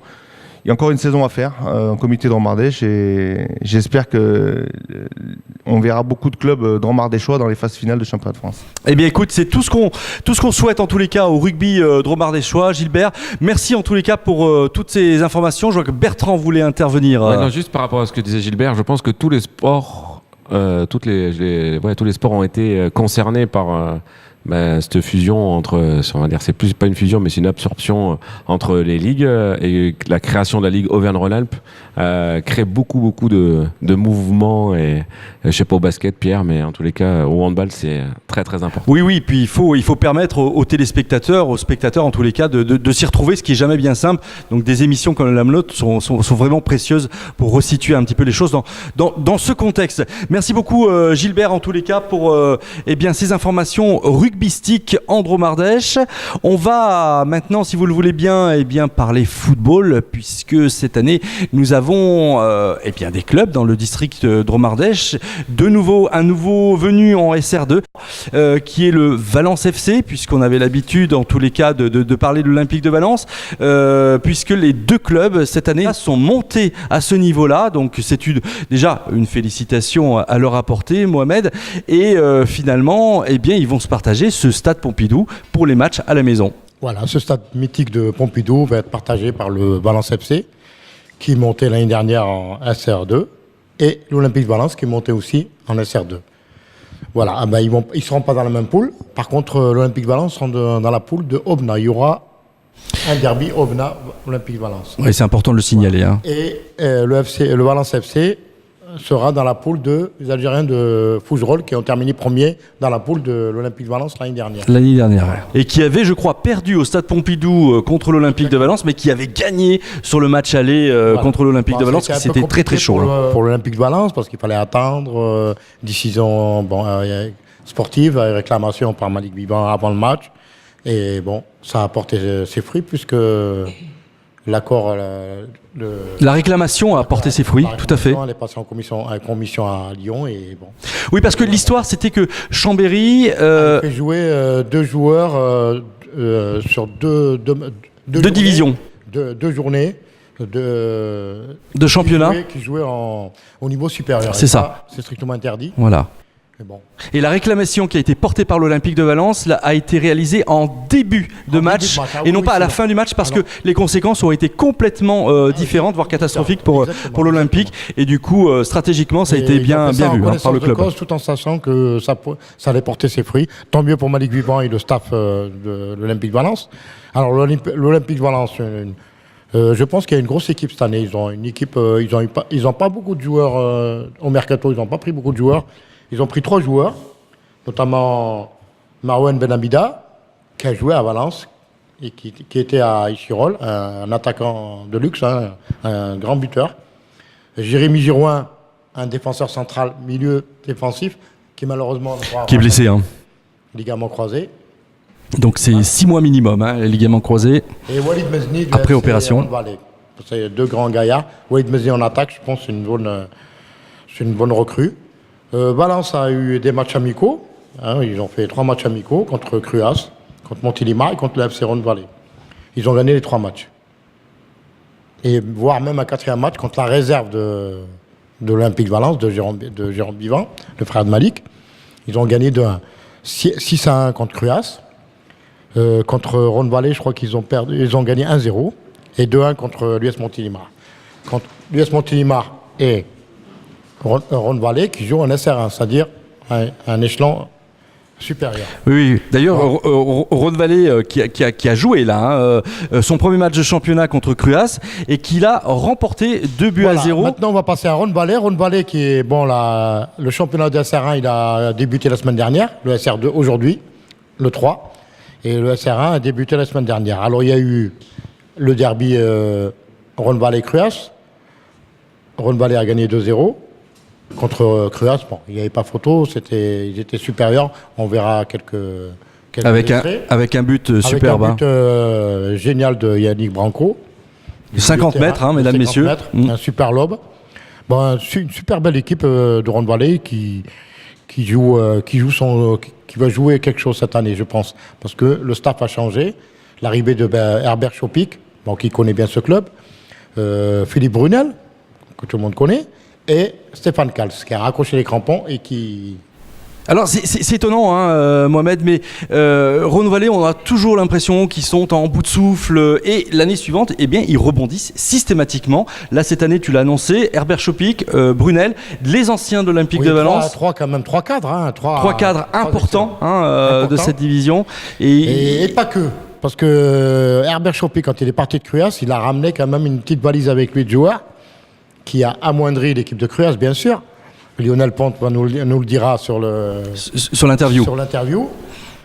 il y a encore une saison à faire en comité de Romardèche, et j'espère que on verra beaucoup de clubs dromardéchois dans les phases finales de championnat de France. Eh bien écoute, c'est tout ce qu'on souhaite en tous les cas au rugby dromardéchois. Gilbert, merci en tous les cas pour toutes ces informations. Je vois que Bertrand voulait intervenir. Ouais, non, juste par rapport à ce que disait Gilbert, je pense que tous les sports, tous les sports ont été concernés par cette fusion entre, on va dire, c'est plus pas une fusion, mais c'est une absorption entre les ligues, et la création de la Ligue Auvergne-Rhône-Alpes crée beaucoup de mouvements, et je sais pas au basket, Pierre, mais en tous les cas au handball c'est très très important. Oui, puis il faut permettre aux téléspectateurs, aux spectateurs en tous les cas de s'y retrouver, ce qui est jamais bien simple. Donc des émissions comme la nôtre sont vraiment précieuses pour resituer un petit peu les choses dans ce contexte. Merci beaucoup Gilbert en tous les cas pour ces informations rugbystiques en Dromardèche. On va maintenant, si vous le voulez bien, parler football, puisque cette année nous avons des clubs dans le district Dromardèche. Un nouveau venu en SR2 qui est le Valence FC, puisqu'on avait l'habitude en tous les cas de parler de l'Olympique de Valence, puisque les 2 clubs cette année sont montés à ce niveau-là. Donc c'est déjà une félicitation à leur apporter, Mohamed, et finalement ils vont se partager ce stade Pompidou pour les matchs à la maison. Voilà, ce stade mythique de Pompidou va être partagé par le Valence FC qui est monté l'année dernière en SR2 et l'Olympique de Valence qui est monté aussi en SR2. Voilà, ils seront pas dans la même poule. Par contre, l'Olympique de Valence sera dans la poule de Aubenas. Il y aura un derby Aubenas-Olympique de Valence. Oui, c'est important de le signaler. Hein. Et le Valence FC sera dans la poule des Algériens de Fougerolles qui ont terminé premier dans la poule de l'Olympique de Valence l'année dernière. Et qui avait, je crois, perdu au stade Pompidou contre l'Olympique de Valence, mais qui avait gagné sur le match aller contre l'Olympique de Valence, qui c'était très très chaud. Pour l'Olympique de Valence, parce qu'il fallait attendre décision sportive, réclamation par Malik Biban avant le match. Et bon, ça a porté ses fruits puisque l'accord... La réclamation a porté ses fruits, tout à fait. Elle est passée en commission à Lyon et bon. Oui, parce que l'histoire, c'était que Chambéry... a fait jouer 2 joueurs sur deux divisions. 2 journées de championnat. Qui jouaient au niveau supérieur. C'est ça. C'est strictement interdit. Voilà. Mais bon. Et la réclamation qui a été portée par l'Olympique de Valence là, a été réalisée en début de match et non pas à la fin du match parce que les conséquences ont été complètement différentes, voire catastrophiques pour l'Olympique. Et du coup, stratégiquement, ça a été bien vu par le club. Tout en sachant que ça allait porter ses fruits. Tant mieux pour Malik Vivant et le staff de l'Olympique de Valence. Alors l'Olympique de Valence, je pense qu'il y a une grosse équipe cette année. Ils ont une équipe, ils n'ont pas beaucoup de joueurs au mercato. Ils n'ont pas pris beaucoup de joueurs. Ils ont pris 3 joueurs, notamment Marouane Benhamida, qui a joué à Valence et qui était à Ischirol, un attaquant de luxe, hein, un grand buteur. Jérémy Girouin, un défenseur central, milieu défensif, qui malheureusement qui est blessé, hein. Ligament croisé. Donc c'est 6 mois minimum, hein, les ligaments croisés. Et Walid Mezni après opération. C'est 2 grands gaillards. Walid Mezni en attaque, je pense, c'est une bonne recrue. Valence a eu des matchs amicaux. Hein, ils ont fait 3 matchs amicaux contre Cruas, contre Montélimar et contre le FC Rhône-Vallée. Ils ont gagné les 3 matchs. Et voire même un 4e match contre la réserve de l'Olympique de Valence, de Jérôme Bivant, le frère de Malik. Ils ont gagné 6-1 contre Cruas. Contre Rhône-Vallée, je crois qu'ils ont gagné 1-0. Et 2-1 contre l'US Montélimar. Contre l'US Montélimar et Rhône-Vallée qui joue en SR1, c'est-à-dire un échelon supérieur. Oui, d'ailleurs, Rhône-Vallée qui a joué là, son premier match de championnat contre Cruas et qui l'a remporté 2-0. Maintenant, on va passer à Rhône-Vallée. Rhône-Vallée qui est, le championnat de SR1, il a débuté la semaine dernière, le SR2 aujourd'hui, le 3, et le SR1 a débuté la semaine dernière. Alors, il y a eu le derby Rhône-Vallée-Cruas. Rhône-Vallée a gagné 2-0. Contre Cruas, bon, il n'y avait pas photo, ils étaient supérieurs. On verra quelques avec un but superbe. Avec un but génial de Yannick Branco. 50 mètres, hein, mesdames, messieurs. Un super lob. Bon, une super belle équipe de Rhône-Vallée qui va jouer quelque chose cette année, je pense. Parce que le staff a changé. L'arrivée de Herbert Chopik, qui connaît bien ce club. Philippe Brunel, que tout le monde connaît. Et Stéphane Kals, qui a raccroché les crampons et qui... Alors c'est étonnant, hein, Mohamed, mais Rhône-Vallée, on a toujours l'impression qu'ils sont en bout de souffle et l'année suivante, eh bien, ils rebondissent systématiquement. Là, cette année, tu l'as annoncé, Herbert Chopik, Brunel, les anciens de l'Olympique de Valence. 3 cadres. Hein, 3 cadres importants de cette division. Et pas que. Parce que Herbert Chopik, quand il est parti de Cruas, il a ramené quand même une petite valise avec lui de joueurs qui a amoindri l'équipe de Cruas, bien sûr. Lionel Ponte nous le dira sur l'interview. Sur l'interview.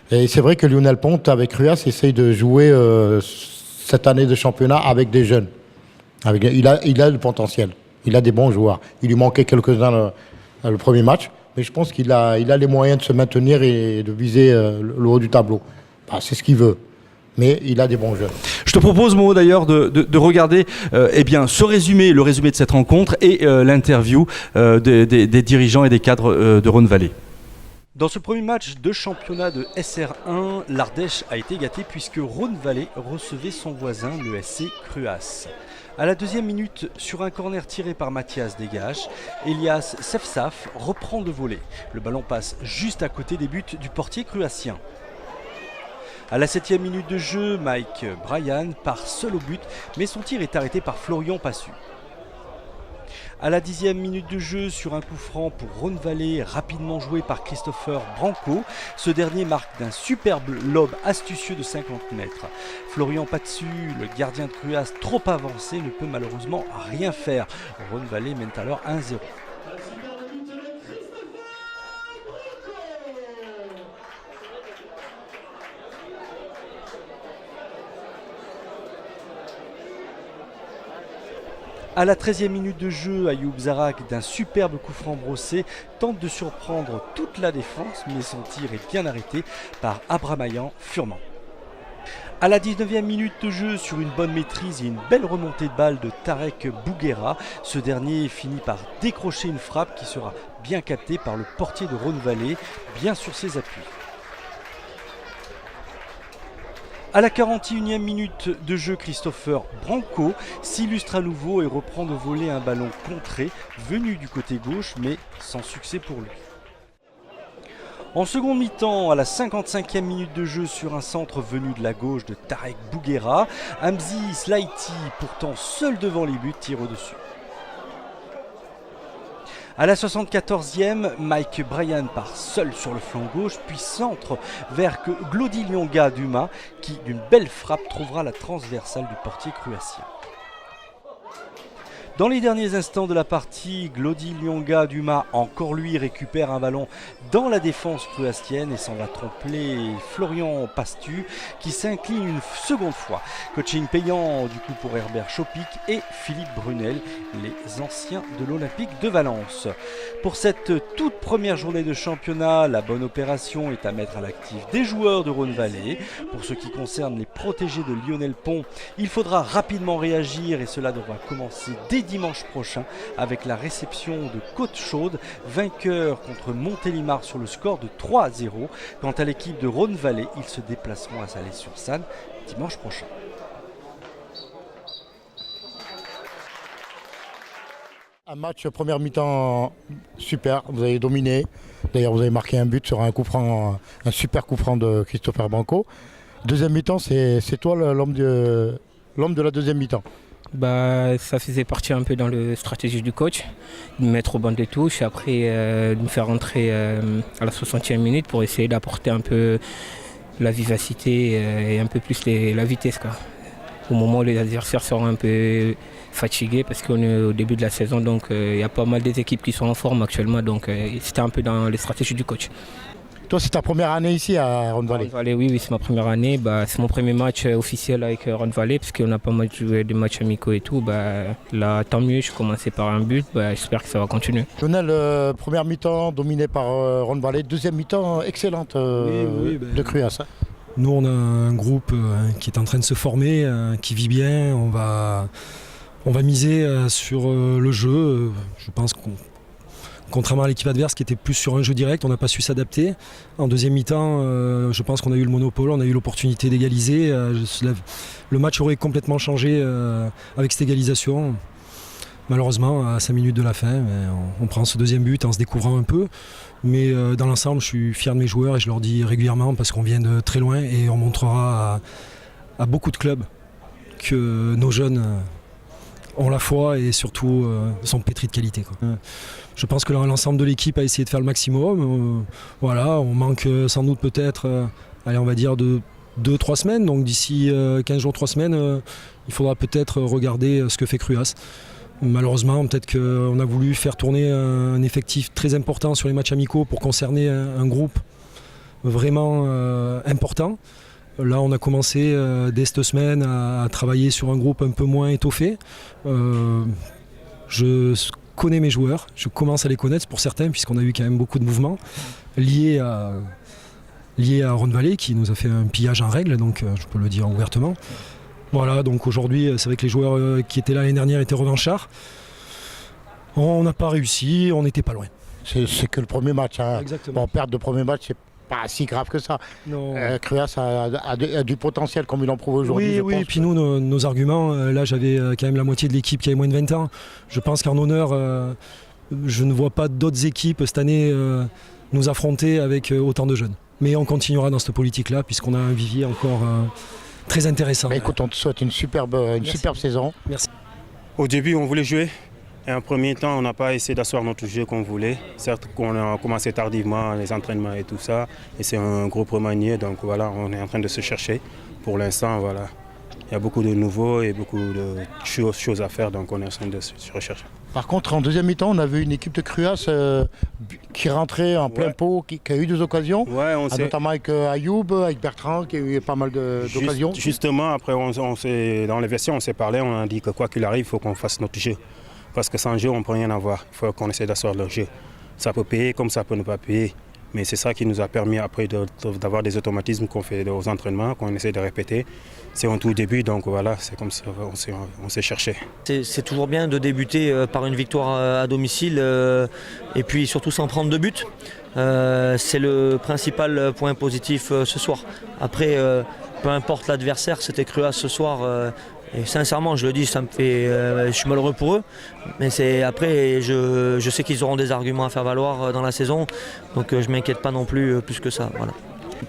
Et c'est vrai que Lionel Ponte, avec Cruas, essaye de jouer cette année de championnat avec des jeunes. Il a le potentiel. Il a des bons joueurs. Il lui manquait quelques-uns le premier match. Mais je pense qu'il a les moyens de se maintenir et de viser le haut du tableau. C'est ce qu'il veut. Mais il a des bons jeunes. Je te propose, Mo, d'ailleurs, de regarder le résumé de cette rencontre et l'interview des dirigeants et des cadres de Rhône-Vallée. Dans ce premier match de championnat de SR1, l'Ardèche a été gâtée puisque Rhône-Vallée recevait son voisin, le SC Cruas. À la 2e minute, sur un corner tiré par Mathias Dégage, Elias Sefsaf reprend de volée. Le ballon passe juste à côté des buts du portier cruasien. À la 7e minute de jeu, Mike Bryan part seul au but, mais son tir est arrêté par Florian Passu. À la 10e minute de jeu, sur un coup franc pour Rhône-Vallée, rapidement joué par Christopher Branco, ce dernier marque d'un superbe lob astucieux de 50 mètres. Florian Passu, le gardien de Cruas trop avancé, ne peut malheureusement rien faire. Rhône-Vallée mène alors 1-0. À la 13e minute de jeu, Ayoub Zarak, d'un superbe coup franc brossé, tente de surprendre toute la défense, mais son tir est bien arrêté par Abramayan Furman. À la 19e minute de jeu, sur une bonne maîtrise et une belle remontée de balle de Tarek Bouguera, ce dernier finit par décrocher une frappe qui sera bien captée par le portier de Rhône-Vallée, bien sur ses appuis. À la 41e minute de jeu, Christopher Branco s'illustre à nouveau et reprend de voler un ballon contré venu du côté gauche, mais sans succès pour lui. En seconde mi-temps, à la 55e minute de jeu sur un centre venu de la gauche de Tarek Bouguera, Hamzi Slaiti, pourtant seul devant les buts, tire au-dessus. À la 74e, Mike Bryan part seul sur le flanc gauche, puis centre vers Glody Lyonga Duma, qui d'une belle frappe trouvera la transversale du portier cruacien. Dans les derniers instants de la partie, Glody Lyonga Duma, encore lui, récupère un ballon dans la défense cruastienne et s'en va tromper Florian Pastu qui s'incline une seconde fois. Coaching payant du coup pour Herbert Chopic et Philippe Brunel, les anciens de l'Olympique de Valence. Pour cette toute première journée de championnat, la bonne opération est à mettre à l'actif des joueurs de Rhône-Vallée. Pour ce qui concerne les protégés de Lionel Pont, il faudra rapidement réagir et cela devra commencer dès dimanche prochain avec la réception de Côte-Chaude, vainqueur contre Montélimar sur le score de 3-0. Quant à l'équipe de Rhône-Vallée, ils se déplaceront à Salé-sur-Sanne dimanche prochain. Un match première mi-temps super, vous avez dominé. D'ailleurs vous avez marqué un but sur un coup franc, un super coup franc de Christopher Banco. Deuxième mi-temps, c'est toi l'homme de la deuxième mi-temps. Ça faisait partie un peu dans la stratégie du coach, de me mettre au banc de touche, après de me faire rentrer à la 60e minute pour essayer d'apporter un peu la vivacité et un peu plus la vitesse, quoi. Au moment où les adversaires seront un peu fatigués parce qu'on est au début de la saison, donc il y a pas mal des équipes qui sont en forme actuellement, donc c'était un peu dans les stratégies du coach. Toi, c'est ta première année ici à Rhône-Vallée? Oui, c'est ma première année. C'est mon premier match officiel avec Rhône-Vallée parce qu'on n'a pas mal joué des matchs amicaux et tout. Là, tant mieux, je commençais par un but. J'espère que ça va continuer. Lionel, première mi-temps dominée par Rhône-Vallée. Deuxième mi-temps excellente de Cruas. Nous, on a un groupe qui est en train de se former, qui vit bien. On va miser sur le jeu. Je pense qu'on... Contrairement à l'équipe adverse qui était plus sur un jeu direct, on n'a pas su s'adapter. En deuxième mi-temps, je pense qu'on a eu le monopole, on a eu l'opportunité d'égaliser. Le match aurait complètement changé avec cette égalisation. Malheureusement, à 5 minutes de la fin, on prend ce deuxième but en se découvrant un peu. Mais dans l'ensemble, je suis fier de mes joueurs et je leur dis régulièrement parce qu'on vient de très loin et on montrera à beaucoup de clubs que nos jeunes ont la foi et surtout sont pétris de qualité, quoi. Je pense que l'ensemble de l'équipe a essayé de faire le maximum. On manque sans doute peut-être, on va dire de 2-3 semaines. Donc d'ici 15 jours, 3 semaines, il faudra peut-être regarder ce que fait Cruas. Malheureusement, peut-être qu'on a voulu faire tourner un effectif très important sur les matchs amicaux pour concerner un groupe vraiment important. Là, on a commencé dès cette semaine à travailler sur un groupe un peu moins étoffé. Je connais mes joueurs, je commence à les connaître pour certains, puisqu'on a eu quand même beaucoup de mouvements liés à Rhône-Vallée, qui nous a fait un pillage en règle, donc je peux le dire ouvertement. Voilà, donc aujourd'hui, c'est vrai que les joueurs qui étaient là l'année dernière étaient revanchards. On n'a pas réussi, on n'était pas loin. C'est que le premier match. Hein. Exactement. Bon, perdre de premier match, c'est pas si grave que ça. Cruas a du potentiel comme il en prouve aujourd'hui. Oui, et puis nous, nos arguments, là j'avais quand même la moitié de l'équipe qui avait moins de 20 ans. Je pense qu'en honneur, je ne vois pas d'autres équipes cette année nous affronter avec autant de jeunes. Mais on continuera dans cette politique-là puisqu'on a un vivier encore très intéressant. Mais écoute, on te souhaite une superbe saison. Merci. Au début, on voulait jouer. Et en premier temps, on n'a pas essayé d'asseoir notre jeu qu'on voulait. Certes qu'on a commencé tardivement les entraînements et tout ça. Et c'est un groupe remanié, donc voilà, on est en train de se chercher. Pour l'instant, voilà. Il y a beaucoup de nouveaux et beaucoup de choses à faire, donc on est en train de se rechercher. Par contre, en deuxième mi-temps, on a vu une équipe de Cruas qui rentrait en plein pot, qui a eu des occasions, notamment avec Ayoub, avec Bertrand, qui a eu pas mal d'occasions. Justement, après, dans les vestiaires, on s'est parlé, on a dit que quoi qu'il arrive, il faut qu'on fasse notre jeu. Parce que sans jeu, on ne peut rien avoir. Il faut qu'on essaie d'asseoir le jeu. Ça peut payer comme ça peut ne pas payer. Mais c'est ça qui nous a permis après d'avoir des automatismes qu'on fait aux entraînements, qu'on essaie de répéter. C'est en tout début, donc voilà, c'est comme ça on s'est cherché. C'est toujours bien de débuter par une victoire à domicile et puis surtout sans prendre de but. C'est le principal point positif ce soir. Après, peu importe l'adversaire, c'était Cruas ce soir. Et sincèrement, je le dis, ça me fait, je suis malheureux pour eux. Mais après, je sais qu'ils auront des arguments à faire valoir dans la saison. Donc je ne m'inquiète pas non plus plus que ça. Voilà.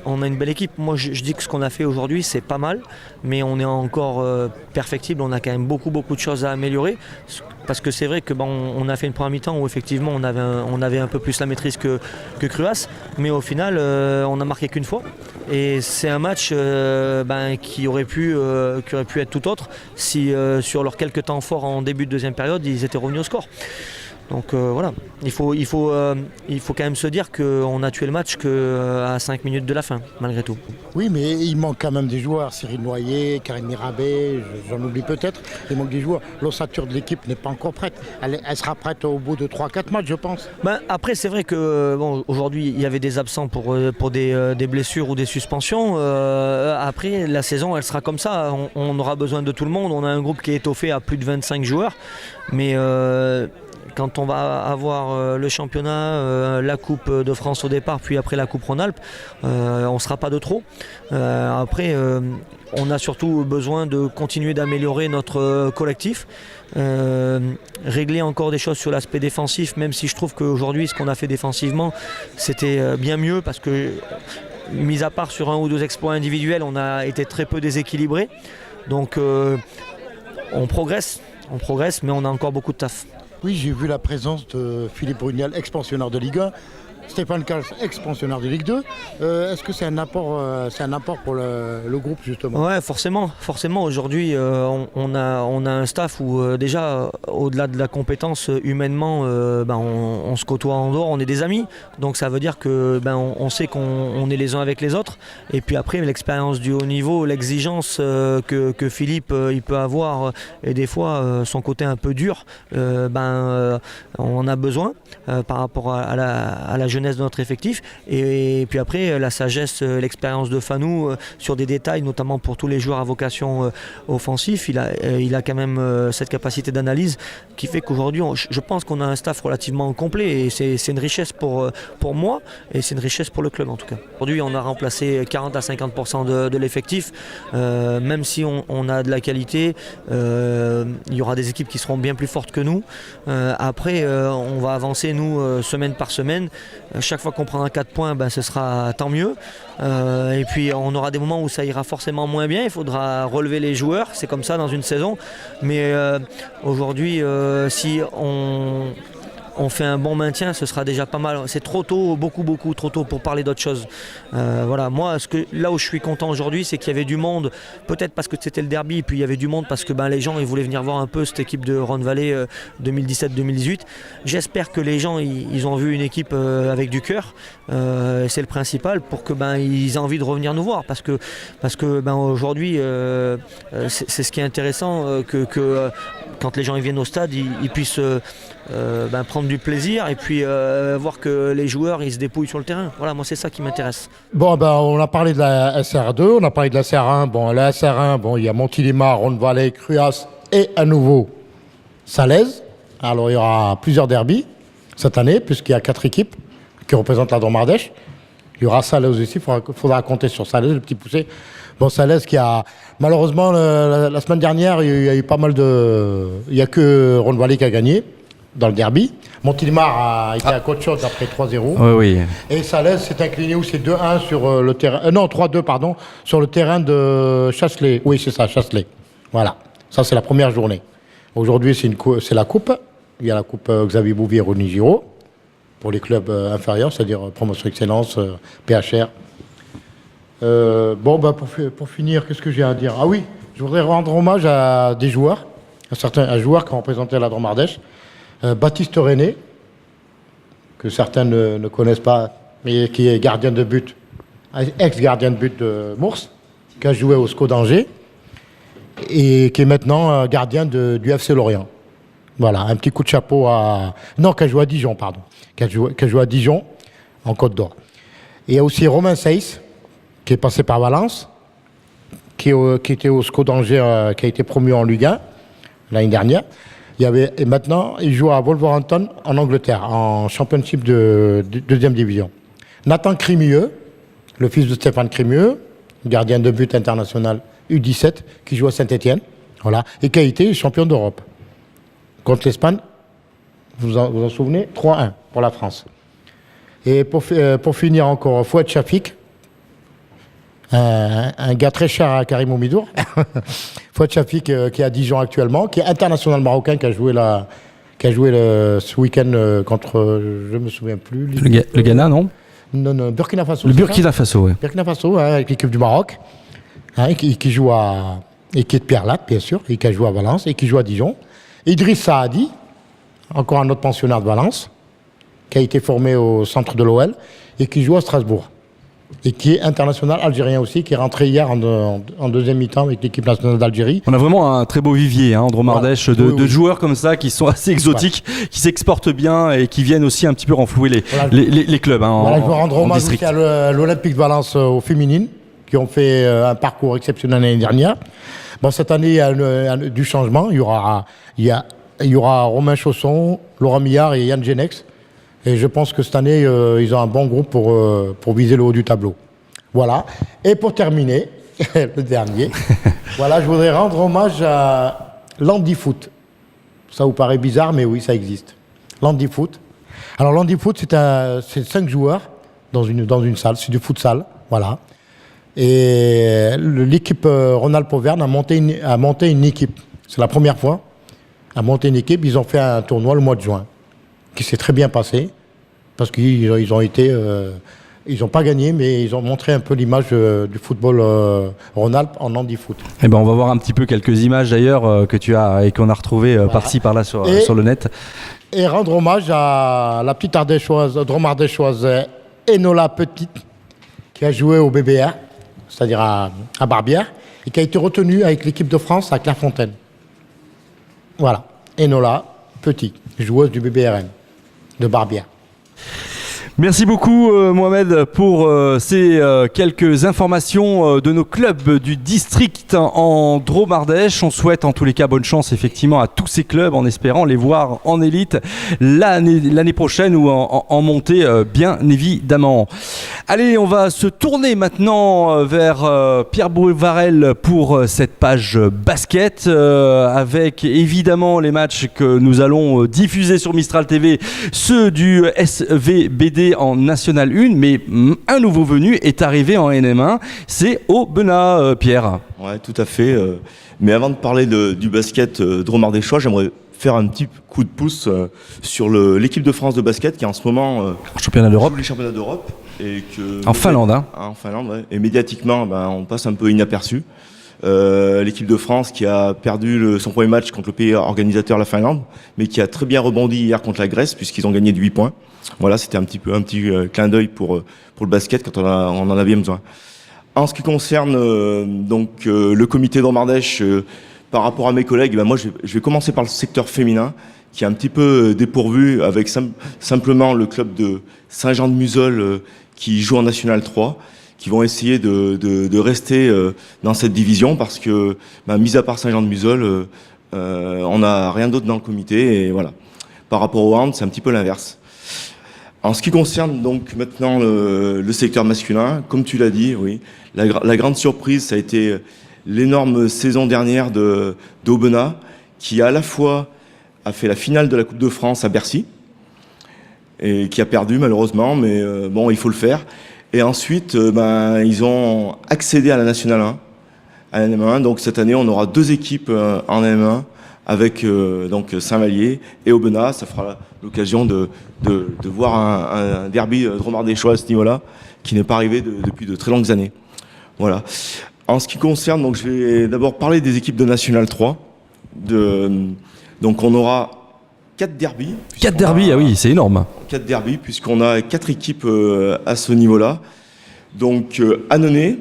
On a une belle équipe. Moi, je dis que ce qu'on a fait aujourd'hui, c'est pas mal. Mais on est encore perfectible. On a quand même beaucoup de choses à améliorer. Parce que c'est vrai que on a fait une première mi-temps où effectivement on avait un peu plus la maîtrise que Cruas. Mais au final, on n'a marqué qu'une fois. Et c'est un match qui aurait pu être tout autre si sur leurs quelques temps forts en début de deuxième période, ils étaient revenus au score. Donc voilà, il faut quand même se dire qu'on a tué le match qu'à 5 minutes de la fin, malgré tout. Oui, mais il manque quand même des joueurs. Cyril Noyer, Karim Mirabé, j'en oublie peut-être. Il manque des joueurs. L'ossature de l'équipe n'est pas encore prête. Elle sera prête au bout de 3-4 matchs, je pense. Après, c'est vrai que aujourd'hui, il y avait des absents pour des blessures ou des suspensions. Après, la saison, elle sera comme ça. On aura besoin de tout le monde. On a un groupe qui est étoffé à plus de 25 joueurs. Mais quand on va avoir le championnat, la Coupe de France au départ, puis après la Coupe Rhône-Alpes, on ne sera pas de trop. Après, on a surtout besoin de continuer d'améliorer notre collectif, régler encore des choses sur l'aspect défensif, même si je trouve qu'aujourd'hui, ce qu'on a fait défensivement, c'était bien mieux parce que, mis à part sur un ou deux exploits individuels, on a été très peu déséquilibré. Donc, on progresse, mais on a encore beaucoup de taf. Oui, j'ai vu la présence de Philippe Brunel, ex-pensionnaire de Ligue 1, Stéphane Kals, ex-pensionnaire de Ligue 2. Est-ce que c'est un apport pour le groupe, justement ? Ouais, forcément. Aujourd'hui, on a un staff où déjà, au-delà de la compétence humainement, on se côtoie en dehors, on est des amis. Donc ça veut dire que on sait qu'on est les uns avec les autres. Et puis après, l'expérience du haut niveau, l'exigence que Philippe il peut avoir, et des fois son côté un peu dur, on a besoin par rapport à la jeunesse de notre effectif, et puis après la sagesse, l'expérience de Fanou sur des détails, notamment pour tous les joueurs à vocation offensif. Il a quand même cette capacité d'analyse qui fait qu'aujourd'hui je pense qu'on a un staff relativement complet, et c'est une richesse pour moi, et c'est une richesse pour le club en tout cas. Aujourd'hui on a remplacé 40 à 50% de l'effectif, même si on a de la qualité, il y aura des équipes qui seront bien plus fortes que nous. Après on va avancer nous semaine par semaine. Chaque fois qu'on prendra 4 points, ce sera tant mieux. Et puis on aura des moments où ça ira forcément moins bien. Il faudra relever les joueurs, c'est comme ça dans une saison. Mais aujourd'hui, si on fait un bon maintien, ce sera déjà pas mal. C'est trop tôt, beaucoup trop tôt pour parler d'autre chose. Voilà, moi, là où je suis content aujourd'hui, c'est qu'il y avait du monde, peut-être parce que c'était le derby, puis il y avait du monde parce que les gens ils voulaient venir voir un peu cette équipe de Rhône-Vallée 2017-2018. J'espère que les gens ils ont vu une équipe avec du cœur, c'est le principal, pour que ils aient envie de revenir nous voir, parce que aujourd'hui c'est ce qui est intéressant, que quand les gens ils viennent au stade, ils puissent prendre du plaisir, et puis voir que les joueurs ils se dépouillent sur le terrain. Voilà, moi c'est ça qui m'intéresse. Bon, on a parlé de la SR2, on a parlé de la SR1. Bon, la SR1, il y a Montélimar, Rhône-Vallée, Cruas et à nouveau Salaise. Alors il y aura plusieurs derbys cette année, puisqu'il y a 4 équipes qui représentent la Drôme-Ardèche. Il y aura Salaise aussi, il faudra compter sur Salaise, le petit poussé. Bon, Salaise qui a, malheureusement, la semaine dernière, il y a eu pas mal de... Il n'y a que Rhône-Vallée qui a gagné dans le derby. Montélimar a été à Côte-Chaude après 3-0. Oui. Et Salaise s'est incliné où c'est 2-1 sur le terrain... non, 3-2, pardon, sur le terrain de Chasselet. Oui, c'est ça, Chasselet. Voilà. Ça, c'est la première journée. Aujourd'hui, c'est la coupe. Il y a la coupe Xavier Bouvier et Ronny Giraud pour les clubs inférieurs, c'est-à-dire Promotion Excellence, PHR. Pour finir, qu'est-ce que j'ai à dire ? Ah oui, je voudrais rendre hommage à des joueurs, un joueur qui a représenté la Drôme-Ardèche, Baptiste René, que certains ne connaissent pas, mais qui est gardien de but, ex-gardien de but de Mours, qui a joué au SCO d'Angers, et qui est maintenant gardien du FC Lorient. Voilà, un petit coup de chapeau à... Non, qui a joué à Dijon, pardon. Qui a joué à Dijon, en Côte d'Or. Et il y a aussi Romain Seyss, qui est passé par Valence, qui était au SCO d'Angers, qui a été promu en Ligue 1 l'année dernière. Et maintenant, il joue à Wolverhampton en Angleterre, en Championship de 2e division. Nathan Crimieux, le fils de Stéphane Crimieux, gardien de but international U17, qui joue à Saint-Étienne, Voilà. Et qui a été champion d'Europe. Contre l'Espagne, vous en souvenez, 3-1 pour la France. Et pour finir encore, Fouad Chafik, un gars très cher à Karim Oumidour. Fouad Chafik qui est à Dijon actuellement, qui est international marocain, qui a joué ce week-end contre, je me souviens plus. Le Ghana, non? Non, Burkina Faso. Le Burkina Faso, oui. Burkina Faso, avec l'équipe du Maroc, qui joue et qui est de Pierre Latte, bien sûr, et qui a joué à Valence, et qui joue à Dijon. Idriss Saadi, encore un autre pensionnaire de Valence, qui a été formé au centre de l'OL, et qui joue à Strasbourg. Et qui est international algérien aussi, qui est rentré hier en deuxième mi-temps avec l'équipe nationale d'Algérie. On a vraiment un très beau vivier, Androm Ardèche, de joueurs comme ça qui sont assez exotiques, qui s'exportent bien et qui viennent aussi un petit peu renflouer les clubs. Je veux rendre hommage aussi à l'Olympique de Valence aux féminines, qui ont fait un parcours exceptionnel l'année dernière. Bon, cette année, il y a du changement. Il y aura Romain Chausson, Laurent Millard et Yann Genex. Et je pense que cette année, ils ont un bon groupe pour viser le haut du tableau. Voilà. Et pour terminer, le dernier, voilà, je voudrais rendre hommage à l'Handifoot. Ça vous paraît bizarre, mais oui, ça existe. L'Handifoot. Alors l'Handifoot, c'est 5 joueurs dans une salle, c'est du futsal, voilà. Et l'équipe Ronald Poverne a monté une équipe. C'est la première fois. A monté une équipe. Ils ont fait un tournoi le mois de juin, qui s'est très bien passé, parce qu'ils ont été... ils n'ont pas gagné, mais ils ont montré un peu l'image du football Rhône-Alpes en handifoot. Eh ben, on va voir un petit peu quelques images d'ailleurs que tu as et qu'on a retrouvées par-ci par-là sur le net. Et rendre hommage à la petite ardéchoise, drôme ardéchoise Enola Petite, qui a joué au BBR, c'est-à-dire à Barbière, et qui a été retenue avec l'équipe de France à Clairefontaine. Voilà, Enola Petit, joueuse du BBRM de Barbière. Merci beaucoup Mohamed pour ces quelques informations de nos clubs du district en Drôme-Ardèche. On souhaite en tous les cas bonne chance effectivement à tous ces clubs en espérant les voir en élite l'année prochaine ou en montée bien évidemment. Allez, on va se tourner maintenant vers Pierre Bouvarel pour cette page basket avec évidemment les matchs que nous allons diffuser sur Mistral TV, ceux du SVBD en National 1, mais un nouveau venu est arrivé en NM1, c'est Aubenas, Pierre. Ouais, tout à fait. Mais avant de parler du basket drôme-ardéchois, j'aimerais faire un petit coup de pouce sur l'équipe de France de basket qui est en ce moment championnat d'Europe. Les championnats d'Europe. En Finlande. En Finlande, ouais. Et médiatiquement, on passe un peu inaperçu. L'équipe de France qui a perdu son premier match contre le pays organisateur, la Finlande, mais qui a très bien rebondi hier contre la Grèce puisqu'ils ont gagné de 8 points. Voilà, c'était un petit clin d'œil pour le basket quand on en avait besoin. En ce qui concerne le comité Drôme-Ardèche, par rapport à mes collègues, moi je vais commencer par le secteur féminin qui est un petit peu dépourvu avec simplement le club de Saint-Jean-de-Museul qui joue en National 3. Qui vont essayer de rester dans cette division parce que, mis à part Saint-Jean-de-Museul, on n'a rien d'autre dans le comité et voilà. Par rapport au hand, c'est un petit peu l'inverse. En ce qui concerne donc maintenant le secteur masculin, comme tu l'as dit, oui, la grande surprise, ça a été l'énorme saison dernière d'Aubenas qui à la fois a fait la finale de la Coupe de France à Bercy et qui a perdu malheureusement, mais bon, il faut le faire. Et ensuite, ils ont accédé à la Nationale 1, à la NM1. Donc cette année, on aura 2 équipes en NM1 avec donc Saint-Vallier et Aubenas. Ça fera l'occasion de voir un derby drôme-ardéchois à ce niveau-là, qui n'est pas arrivé depuis de très longues années. Voilà. En ce qui concerne, donc je vais d'abord parler des équipes de National 3. Donc on aura 4 derbys. 4 derbys, ah oui, c'est énorme. 4 derbys, puisqu'on a 4 équipes à ce niveau-là. Donc Annonay,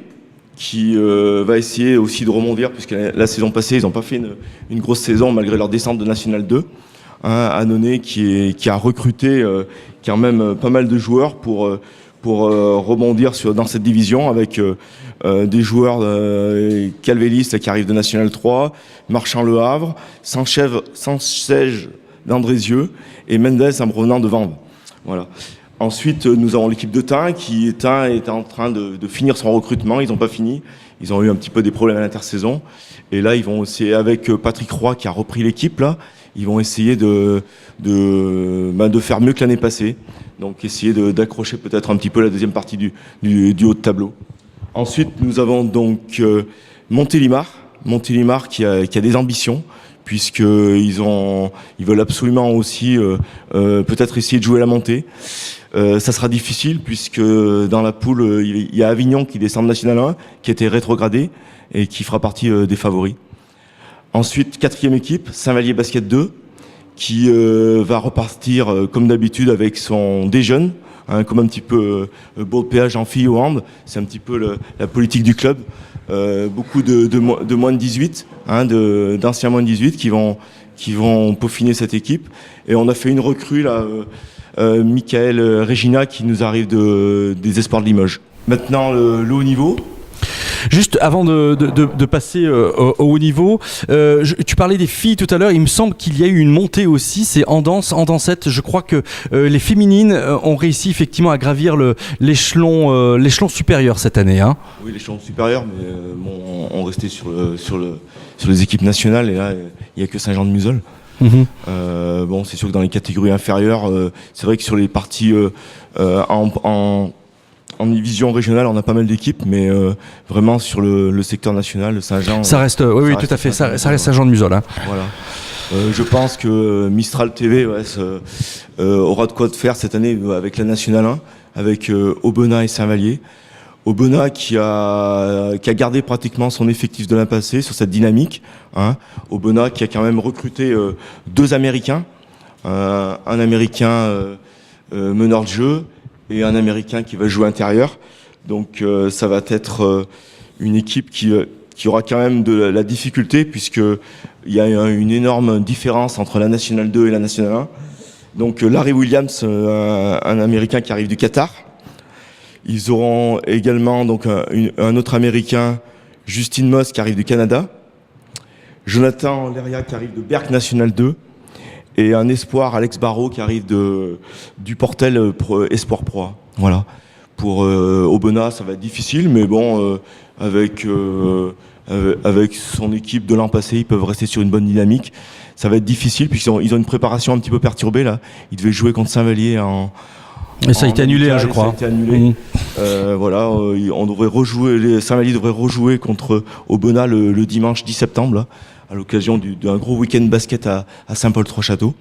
qui va essayer aussi de rebondir, puisque la saison passée, ils n'ont pas fait une grosse saison, malgré leur descente de National 2. Annonay qui a recruté quand même pas mal de joueurs pour rebondir dans cette division, avec des joueurs Calvélis qui arrivent de National 3, Marchand-Le Havre, Sanchez d'Andrézieux et Mendes en provenant de Vanves. Voilà. Ensuite, nous avons l'équipe de Tain qui est en train de finir son recrutement. Ils n'ont pas fini. Ils ont eu un petit peu des problèmes à l'intersaison. Et là, ils vont aussi, avec Patrick Roy qui a repris l'équipe, là, ils vont essayer de faire mieux que l'année passée. Donc essayer d'accrocher peut-être un petit peu la deuxième partie du haut de tableau. Ensuite, nous avons donc Montélimar qui a des ambitions, puisqu'ils veulent absolument aussi peut-être essayer de jouer la montée. Ça sera difficile, puisque dans la poule, il y a Avignon qui descend de National 1, qui a été rétrogradé et qui fera partie des favoris. Ensuite, 4e équipe, Saint-Vallier Basket 2, qui va repartir comme d'habitude avec son déjeune, comme un petit peu Beau Péage en filles au hand. C'est un petit peu la politique du club. Beaucoup de moins de 18, d'anciens moins de 18 qui vont peaufiner cette équipe. Et on a fait une recrue là, Michael Regina, qui nous arrive des Espoirs de Limoges. Maintenant le haut niveau. Juste avant de passer au haut niveau, tu parlais des filles tout à l'heure, il me semble qu'il y a eu une montée aussi, c'est en dansette, je crois que les féminines ont réussi effectivement à gravir l'échelon supérieur cette année. Hein. Oui, l'échelon supérieur, mais on restait sur les équipes nationales, et là il n'y a que Saint-Jean-de-Museul. Bon, c'est sûr que dans les catégories inférieures, c'est vrai que sur les parties en division régionale, on a pas mal d'équipes, mais vraiment sur le secteur national, Saint-Jean... Ça reste, oui, tout à fait, ça reste Saint-Jean-de-Museul. Hein. Voilà. Je pense que Mistral TV aura de quoi de faire cette année avec la Nationale 1, avec Aubenas et Saint-Vallier. Aubenas qui a gardé pratiquement son effectif de l'an passé sur cette dynamique. Aubenas qui a quand même recruté 2 Américains, un Américain meneur de jeu, et un Américain qui va jouer intérieur. Donc ça va être une équipe qui aura quand même de la difficulté, puisqu'il y a une énorme différence entre la Nationale 2 et la Nationale 1. Donc Larry Williams, un Américain qui arrive du Qatar. Ils auront également donc un autre Américain, Justin Moss, qui arrive du Canada. Jonathan Leria qui arrive de Berck National 2. Et un espoir, Alex Barrault, qui arrive du Portel Espoir Pro. Voilà. Pour Aubenas, ça va être difficile, mais bon, avec son équipe de l'an passé, ils peuvent rester sur une bonne dynamique. Ça va être difficile, puisqu'ils ont une préparation un petit peu perturbée, là. Ils devaient jouer contre Saint-Vallier et ça a été annulé, je crois. Ça a été annulé. Voilà, Saint-Vallier devrait rejouer contre Aubenas le dimanche 10 septembre, là, à l'occasion d'un gros week-end basket à Saint-Paul-Trois-Châteaux.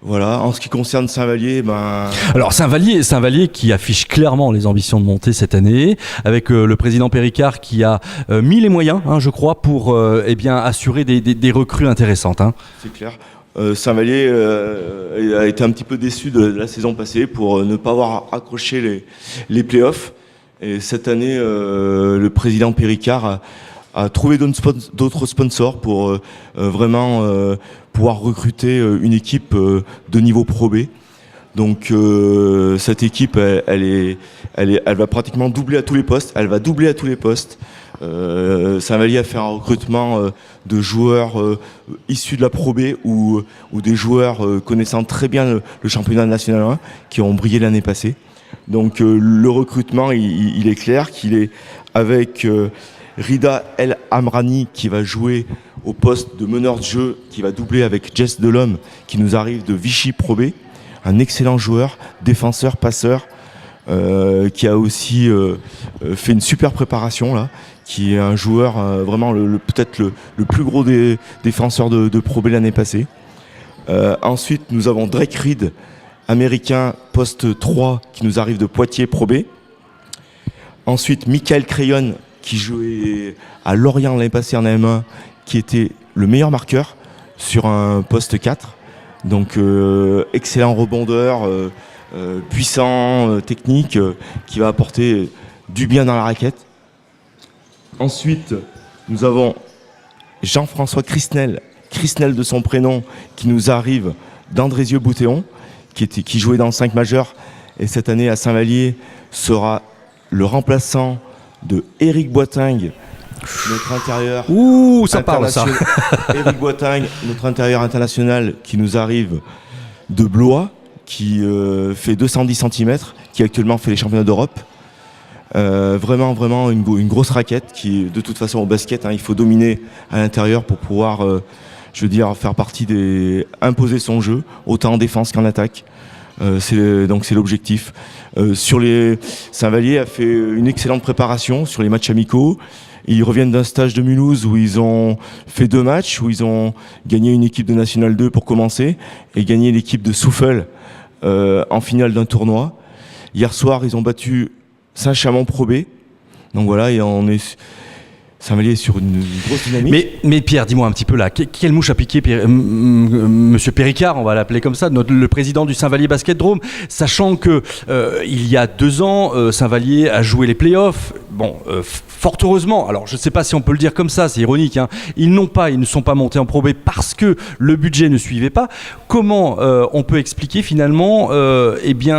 Voilà, en ce qui concerne Saint-Vallier, Alors Saint-Vallier qui affiche clairement les ambitions de monter cette année, avec le président Péricard qui a mis les moyens, je crois, pour assurer des recrues intéressantes. Hein. C'est clair. Saint-Vallier a été un petit peu déçu de la saison passée pour ne pas avoir accroché les playoffs. Et cette année, le président Péricard a trouvé d'autres sponsors pour vraiment pouvoir recruter une équipe de niveau Pro B. Donc cette équipe, elle va pratiquement doubler à tous les postes. Elle va doubler à tous les postes. Saint-Vallier a fait un recrutement de joueurs issus de la Pro B ou des joueurs connaissant très bien le championnat national 1 qui ont brillé l'année passée. Donc le recrutement, il est clair qu'il est avec Rida El Amrani qui va jouer au poste de meneur de jeu, qui va doubler avec Jess Delhomme qui nous arrive de Vichy Pro B, un excellent joueur, défenseur, passeur, qui a aussi fait une super préparation là, qui est un joueur vraiment peut-être le plus gros des défenseurs de Pro B l'année passée. Ensuite, nous avons Drake Reed, américain, poste 3, qui nous arrive de Poitiers Pro B. Ensuite, Michael Crayon, qui jouait à Lorient l'année passée en AM1, qui était le meilleur marqueur sur un poste 4. Donc excellent rebondeur, puissant, technique, qui va apporter du bien dans la raquette. Ensuite, nous avons Jean-François Crisnel de son prénom, qui nous arrive d'Andrézieux-Boutéon, qui jouait dans le 5 majeur, et cette année à Saint-Vallier sera le remplaçant de Éric Boitingue, notre intérieur. Ouh, ça parle ça. Éric Boitingue, notre intérieur international, qui nous arrive de Blois, qui fait 210 cm, qui actuellement fait les championnats d'Europe. Vraiment une grosse raquette qui, de toute façon, au basket, il faut dominer à l'intérieur pour pouvoir, faire imposer son jeu, autant en défense qu'en attaque. Donc c'est l'objectif. Saint-Vallier a fait une excellente préparation sur les matchs amicaux. Ils reviennent d'un stage de Mulhouse où ils ont fait 2 matchs, où ils ont gagné une équipe de National 2 pour commencer et gagné l'équipe de Souffel en finale d'un tournoi. Hier soir, ils ont battu Saint-Chamond Pro B. Donc voilà, et Saint-Vallier est sur une grosse dynamique. Mais Pierre, dis-moi un petit peu là, quelle mouche a piqué Monsieur Péricard, on va l'appeler comme ça, le président du Saint-Vallier Basket Drôme, sachant que il y a 2 ans, Saint-Vallier a joué les playoffs. Bon, fort heureusement, alors je ne sais pas si on peut le dire comme ça, c'est ironique, ils ne sont pas montés en Pro B parce que le budget ne suivait pas. Comment on peut expliquer finalement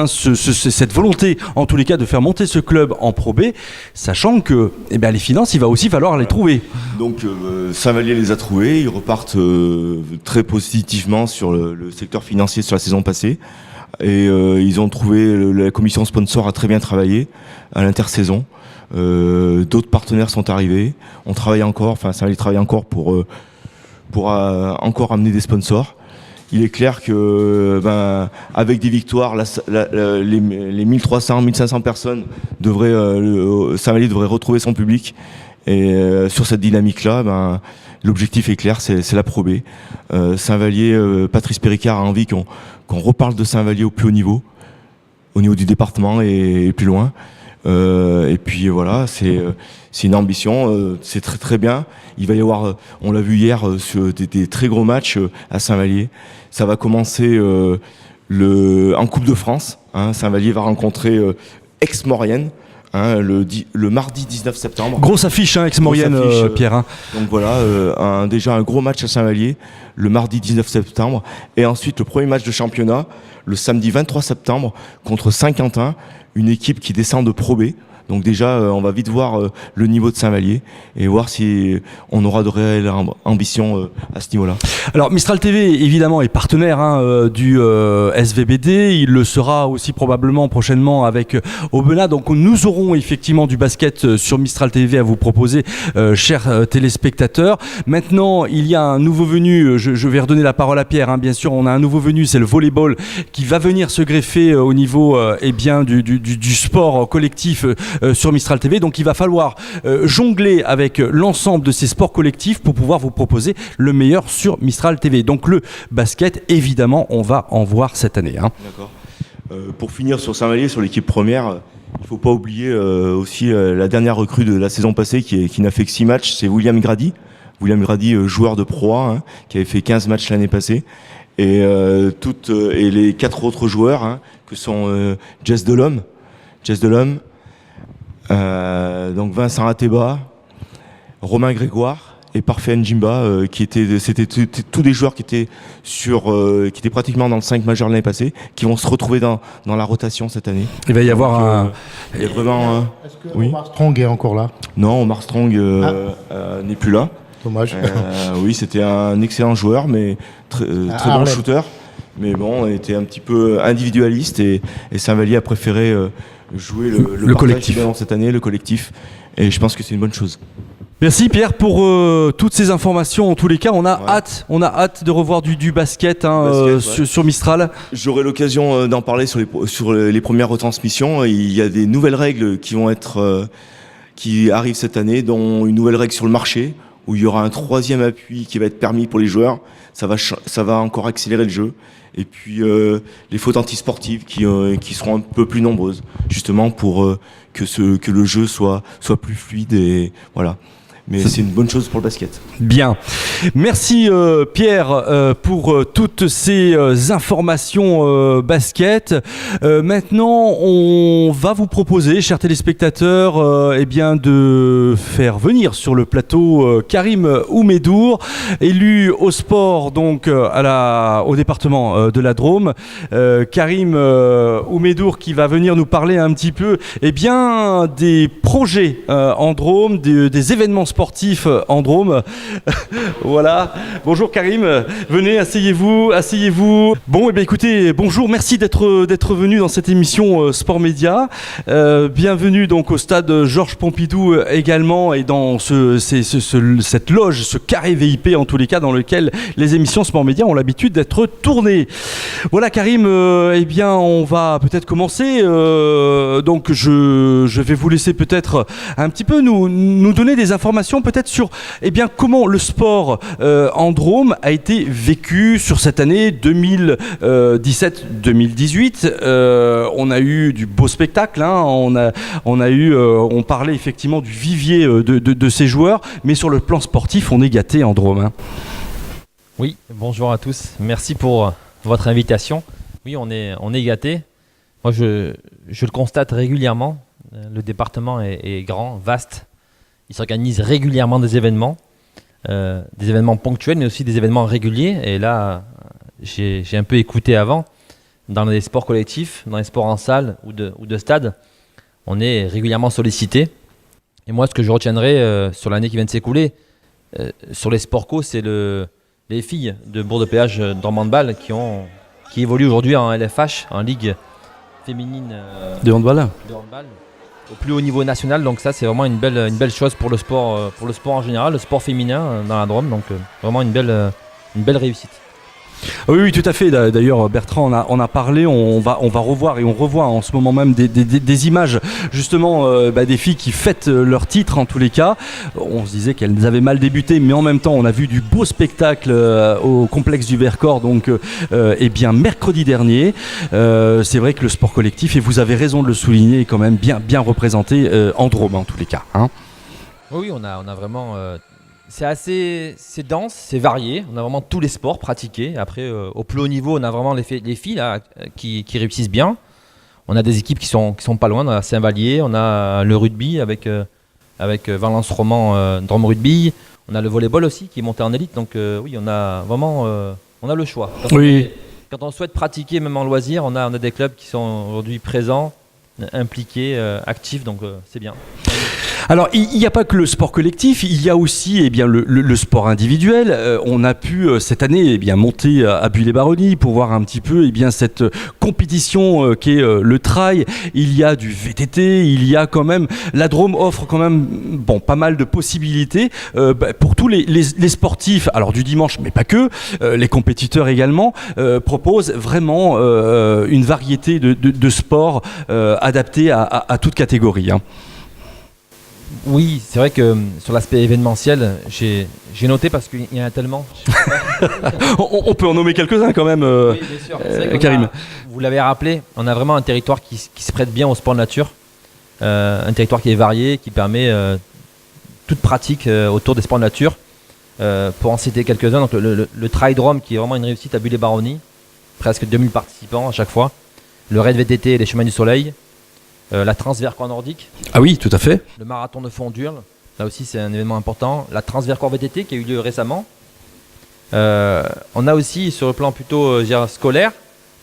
cette volonté, en tous les cas, de faire monter ce club en Pro B, sachant que les finances, il va aussi falloir les trouver. Donc Saint-Vallier les a trouvés, ils repartent très positivement sur le secteur financier sur la saison passée. Et ils ont trouvé, la commission sponsor a très bien travaillé à l'intersaison. D'autres partenaires sont arrivés. On travaille encore, Saint-Vallier travaille encore pour encore amener des sponsors. Il est clair que avec des victoires, les 1300, 1500 personnes Saint-Vallier devrait retrouver son public. Et sur cette dynamique-là, l'objectif est clair, c'est la Pro B. Saint-Vallier, Patrice Péricard a envie qu'on reparle de Saint-Vallier au plus haut niveau du département et plus loin. Et puis voilà, c'est une ambition, c'est très très bien. Il va y avoir, on l'a vu hier, sur des très gros matchs à Saint-Vallier. Ça va commencer en Coupe de France. Saint-Vallier va rencontrer Aix-Maurienne. Le mardi 19 septembre. Grosse affiche, Aix-Maurienne, Pierre. Donc voilà, déjà un gros match à Saint-Vallier, le mardi 19 septembre. Et ensuite, le premier match de championnat, le samedi 23 septembre, contre Saint-Quentin, une équipe qui descend de Pro B. Donc déjà, on va vite voir le niveau de Saint-Vallier et voir si on aura de réelles ambitions à ce niveau-là. Alors Mistral TV, évidemment, est partenaire du SVBD. Il le sera aussi probablement prochainement avec Aubenas. Donc nous aurons effectivement du basket sur Mistral TV à vous proposer, chers téléspectateurs. Maintenant, il y a un nouveau venu. Je vais redonner la parole à Pierre. Bien sûr, on a un nouveau venu, c'est le volleyball qui va venir se greffer au niveau du sport collectif sur Mistral TV. Donc il va falloir jongler avec l'ensemble de ces sports collectifs pour pouvoir vous proposer le meilleur sur Mistral TV. Donc le basket, évidemment, on va en voir cette année. D'accord. Pour finir sur Saint-Vallier, sur l'équipe première, il ne faut pas oublier aussi la dernière recrue de la saison passée qui n'a fait que 6 matchs, c'est William Grady. William Grady, joueur de Pro A, qui avait fait 15 matchs l'année passée. Et les 4 autres joueurs que sont Jess Delhomme, donc Vincent Ateba, Romain Grégoire et Parfait Njimba, c'était tous des joueurs qui étaient pratiquement dans le 5 majeur l'année passée, qui vont se retrouver dans la rotation cette année. Il va y avoir il y a vraiment. Est-ce que Omar Strong est encore là? Non, Omar Strong n'est plus là. Dommage. Oui, c'était un excellent joueur, mais très bon shooter. Mais bon, il était un petit peu individualiste et Saint-Vallier a préféré jouer le collectif cette année, le collectif. Et je pense que c'est une bonne chose. Merci Pierre pour toutes ces informations. En tous les cas, on a hâte de revoir du basket, sur Mistral. J'aurai l'occasion d'en parler sur les premières retransmissions. Il y a des nouvelles règles qui arrivent cette année, dont une nouvelle règle sur le marché, où il y aura un 3e appui qui va être permis pour les joueurs. Ça va encore accélérer le jeu. Et puis les fautes antisportives qui seront un peu plus nombreuses, justement pour que le jeu soit plus fluide et voilà. Mais c'est une bonne chose pour le basket. Bien. Merci Pierre pour toutes ces informations basket. Maintenant, on va vous proposer, chers téléspectateurs, de faire venir sur le plateau Karim Oumedour, élu au sport donc au département de la Drôme. Karim Oumedour qui va venir nous parler un petit peu des projets en Drôme, des événements sportifs sportif en Drôme. Voilà. Bonjour Karim, venez, asseyez-vous. Bon, eh bien écoutez, bonjour, merci d'être venu dans cette émission Sport Média. Bienvenue donc au stade Georges Pompidou également et dans cette loge, ce carré VIP en tous les cas dans lequel les émissions Sport Média ont l'habitude d'être tournées. Voilà Karim, eh bien on va peut-être commencer. Donc je vais vous laisser peut-être un petit peu nous donner des informations peut-être sur comment le sport en Drôme a été vécu sur cette année 2017-2018. On a eu du beau spectacle, hein, on parlait effectivement du vivier de ces joueurs, mais sur le plan sportif, on est gâté en Drôme. Hein. Oui, bonjour à tous. Merci pour votre invitation. Oui, on est gâté. Moi, je le constate régulièrement. Le département est grand, vaste. Il s'organise régulièrement des événements ponctuels, mais aussi des événements réguliers. Et là, j'ai un peu écouté avant. Dans les sports collectifs, dans les sports en salle ou de stade, on est régulièrement sollicité. Et moi, ce que je retiendrai sur l'année qui vient de s'écouler, sur les sports co, c'est les filles de Bourg-de-Péage d'handball qui évoluent aujourd'hui en LFH, en Ligue féminine de handball au plus haut niveau national. Donc ça, c'est vraiment une belle chose pour le sport en général, le sport féminin dans la Drôme. Donc vraiment une belle réussite. Oui, tout à fait. D'ailleurs, Bertrand on a parlé. On va revoir et on revoit en ce moment même des images justement des filles qui fêtent leur titre en tous les cas. On se disait qu'elles avaient mal débuté, mais en même temps, on a vu du beau spectacle au complexe du Vercors. Donc, mercredi dernier, c'est vrai que le sport collectif, et vous avez raison de le souligner, est quand même bien représenté en Drôme en tous les cas. Hein. Oui, on a vraiment. C'est dense, c'est varié. On a vraiment tous les sports pratiqués. Après, au plus haut niveau, on a vraiment les filles là, qui réussissent bien. On a des équipes qui sont pas loin. On a Saint-Vallier, on a le rugby avec Valence Roman Drôme Rugby. On a le volleyball aussi qui est monté en élite. Donc oui, on a vraiment on a le choix. Quand on souhaite pratiquer même en loisir, on a des clubs qui sont aujourd'hui présents, impliqués, actifs. Donc c'est bien. Alors, il n'y a pas que le sport collectif, il y a aussi le sport individuel. On a pu cette année monter à Buis-les-Baronnies pour voir un petit peu cette compétition qui est le trail. Il y a du VTT, il y a quand même... La Drôme offre quand même pas mal de possibilités pour tous les sportifs, alors du dimanche, mais pas que. Les compétiteurs également proposent vraiment une variété de sports adaptés à toute catégorie. Hein. Oui, c'est vrai que sur l'aspect événementiel, j'ai noté parce qu'il y en a tellement. On peut en nommer quelques-uns quand même, oui, bien sûr. Karim. Vous l'avez rappelé, on a vraiment un territoire qui se prête bien au sport nature, un territoire qui est varié, qui permet toute pratique autour des sports nature. Pour en citer quelques-uns, donc le Trail Drôme qui est vraiment une réussite à Buis-les-Baronnies, presque 2000 participants à chaque fois. Le Raid VTT et les Chemins du Soleil. La Transvercors nordique. Ah oui, tout à fait. Le marathon de Fondurle, là aussi c'est un événement important. La Transvercors VTT qui a eu lieu récemment. On a aussi sur le plan plutôt scolaire,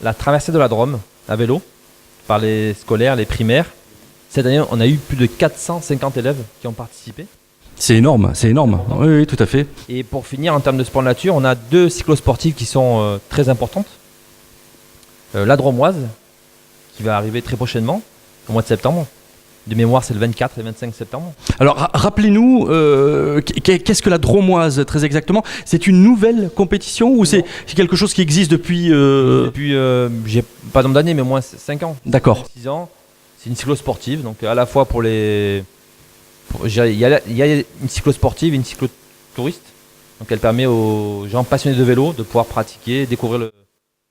la traversée de la Drôme à vélo par les scolaires, les primaires. Cette année, on a eu plus de 450 élèves qui ont participé. C'est énorme. Oui, tout à fait. Et pour finir, en termes de sport nature, on a 2 cyclosportives qui sont très importantes. La Dromoise, qui va arriver très prochainement, au mois de septembre. De mémoire, c'est le 24 et 25 septembre. Alors, rappelez-nous, qu'est-ce que la Dromoise, très exactement ? C'est une nouvelle compétition ou c'est quelque chose qui existe depuis... Depuis, j'ai pas nombre d'années, mais au moins 5 ans. D'accord. 6 ans. C'est une cyclosportive, donc à la fois pour les... Il y a une cyclosportive et une cyclotouriste. Donc elle permet aux gens passionnés de vélo de pouvoir pratiquer, découvrir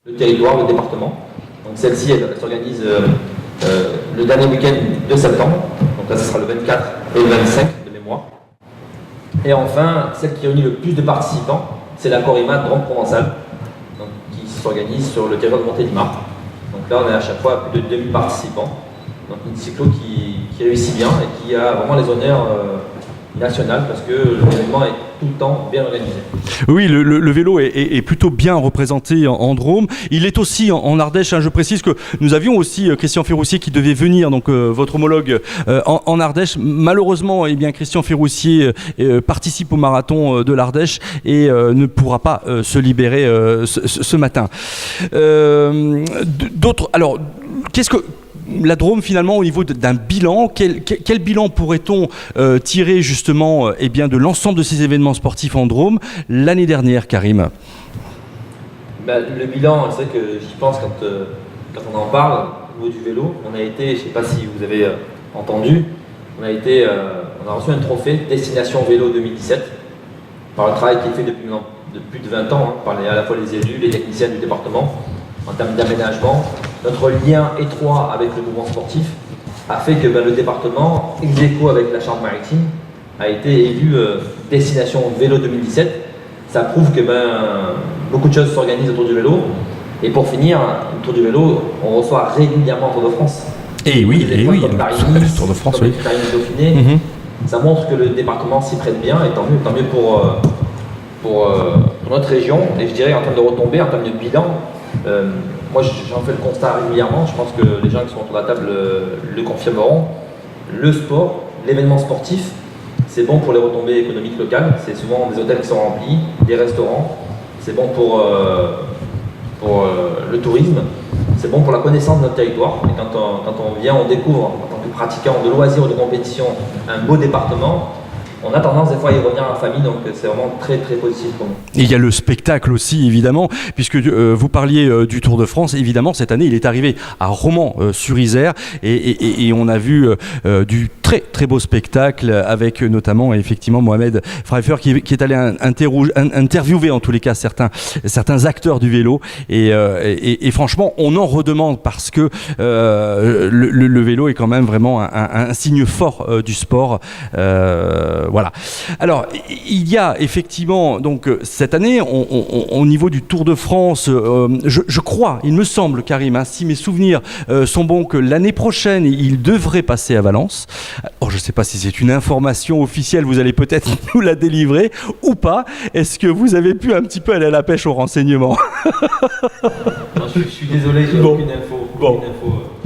le territoire, le département. Donc celle-ci, elle s'organise... le dernier week-end de septembre, donc là ce sera le 24 et le 25 de mémoire. Et enfin, celle qui réunit le plus de participants, c'est la Corima Drôme Provençale, donc, qui s'organise sur le territoire de Montélimar. Donc là on est à chaque fois à plus de 2000 participants, donc une cyclo qui réussit bien et qui a vraiment les honneurs national parce que l'événement est tout le temps bien organisé. Oui, le vélo est plutôt bien représenté en Drôme. Il est aussi en Ardèche. Je précise que nous avions aussi Christian Ferroussier qui devait venir, donc votre homologue en Ardèche. Malheureusement, eh bien, Christian Ferroussier participe au marathon de l'Ardèche et ne pourra pas se libérer ce matin. Alors, qu'est-ce que la Drôme, finalement, au niveau d'un bilan, quel bilan pourrait-on tirer justement eh bien, de l'ensemble de ces événements sportifs en Drôme l'année dernière, Karim? Le bilan, c'est vrai que j'y pense quand on en parle au niveau du vélo. On a été, je ne sais pas si vous avez entendu, on a reçu un trophée Destination Vélo 2017 par le travail qui est fait depuis plus de 20 ans, par à la fois les élus, les techniciens du département, en termes d'aménagement. Notre lien étroit avec le mouvement sportif a fait que le département, ex aequo avec la Charente-Maritime, a été élu Destination Vélo 2017. Ça prouve que beaucoup de choses s'organisent autour du vélo. Et pour finir, autour du vélo, on reçoit régulièrement Tour de France. Et oui, Paris-Nice, Tour de France, comme oui. Paris-Dauphiné. Ça montre que le département s'y prête bien, et tant mieux pour notre région. Et je dirais en termes de retombées, en termes de bilan, moi j'en fais le constat régulièrement, je pense que les gens qui sont autour de la table le confirmeront. Le sport, l'événement sportif, c'est bon pour les retombées économiques locales, c'est souvent des hôtels qui sont remplis, des restaurants, c'est bon pour le tourisme, c'est bon pour la connaissance de notre territoire. Et quand on vient, on découvre en tant que pratiquant de loisirs ou de compétition un beau département, on a tendance des fois à y revenir en famille, donc c'est vraiment très très positif pour nous. Et il y a le spectacle aussi, évidemment, puisque vous parliez du Tour de France. Évidemment, cette année, il est arrivé à Romans-sur-Isère et on a vu du très très beau spectacle avec notamment effectivement Mohamed Pfeiffer qui est allé interviewer en tous les cas certains acteurs du vélo et franchement, on en redemande parce que le vélo est quand même vraiment un signe fort du sport. Voilà. Alors, il y a effectivement, donc, cette année, au niveau du Tour de France, je crois, il me semble, Karim, si mes souvenirs sont bons, que l'année prochaine, il devrait passer à Valence. Alors, je ne sais pas si c'est une information officielle, vous allez peut-être nous la délivrer ou pas. Est-ce que vous avez pu un petit peu aller à la pêche aux renseignements? Non, je suis désolé, j'ai aucune info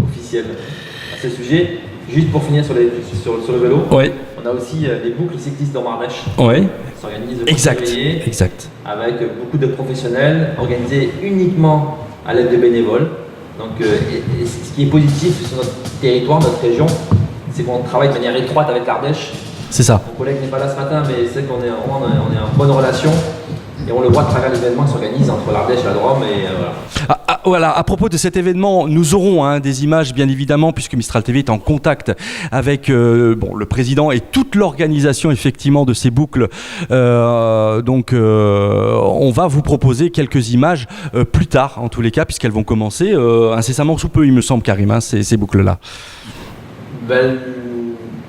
officielle à ce sujet. Juste pour finir sur le vélo. Oui. On a aussi les boucles cyclistes d'Ardèche qui s'organisent le 1er février avec beaucoup de professionnels organisés uniquement à l'aide de bénévoles. Donc, ce qui est positif sur notre territoire, notre région, c'est qu'on travaille de manière étroite avec l'Ardèche. C'est ça. Mon collègue n'est pas là ce matin, mais c'est qu'on est en bonne relation. Et on le voit à travers l'événement qui s'organise entre l'Ardèche et la Drôme. Et voilà. Voilà, à propos de cet événement, nous aurons des images bien évidemment, puisque Mistral TV est en contact avec le président et toute l'organisation effectivement de ces boucles. Donc on va vous proposer quelques images plus tard, en tous les cas, puisqu'elles vont commencer incessamment sous peu, il me semble, Karim, ces boucles-là.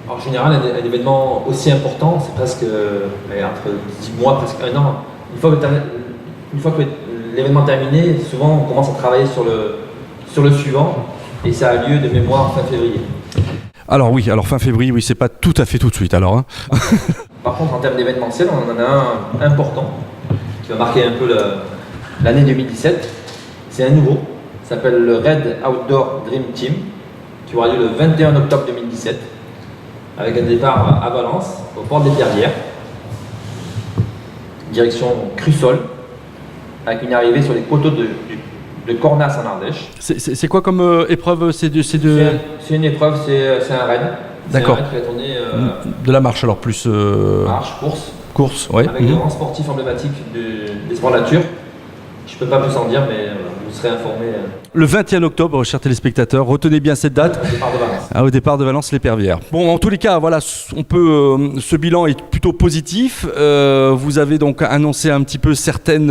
En général, un événement aussi important, c'est presque entre 10 mois, presque un an. Une fois que l'événement terminé, souvent on commence à travailler sur le suivant et ça a lieu de mémoire fin février. Alors fin février, oui, c'est pas tout à fait tout de suite alors. Hein. Par contre, en termes d'événementiel, on en a un important qui va marquer un peu l'année 2017. C'est un nouveau, ça s'appelle le Red Outdoor Dream Team qui aura lieu le 21 octobre 2017 avec un départ à Valence, au port des Pierrières, direction Crussol, avec une arrivée sur les coteaux de Cornas en Ardèche. C'est quoi comme épreuve? C'est une épreuve, c'est un raid. D'accord. C'est un raid qui va tourner de la marche alors plus... Marche, course, oui. Avec des grands sportifs emblématiques des sports nature. Je ne peux pas plus en dire, mais vous serez informés. Le 21 octobre, chers téléspectateurs, retenez bien cette date. Au départ de Valence. Au départ de Valence-les-Pervières. Bon, en tous les cas, voilà, ce bilan est plutôt positif. Vous avez donc annoncé un petit peu certaines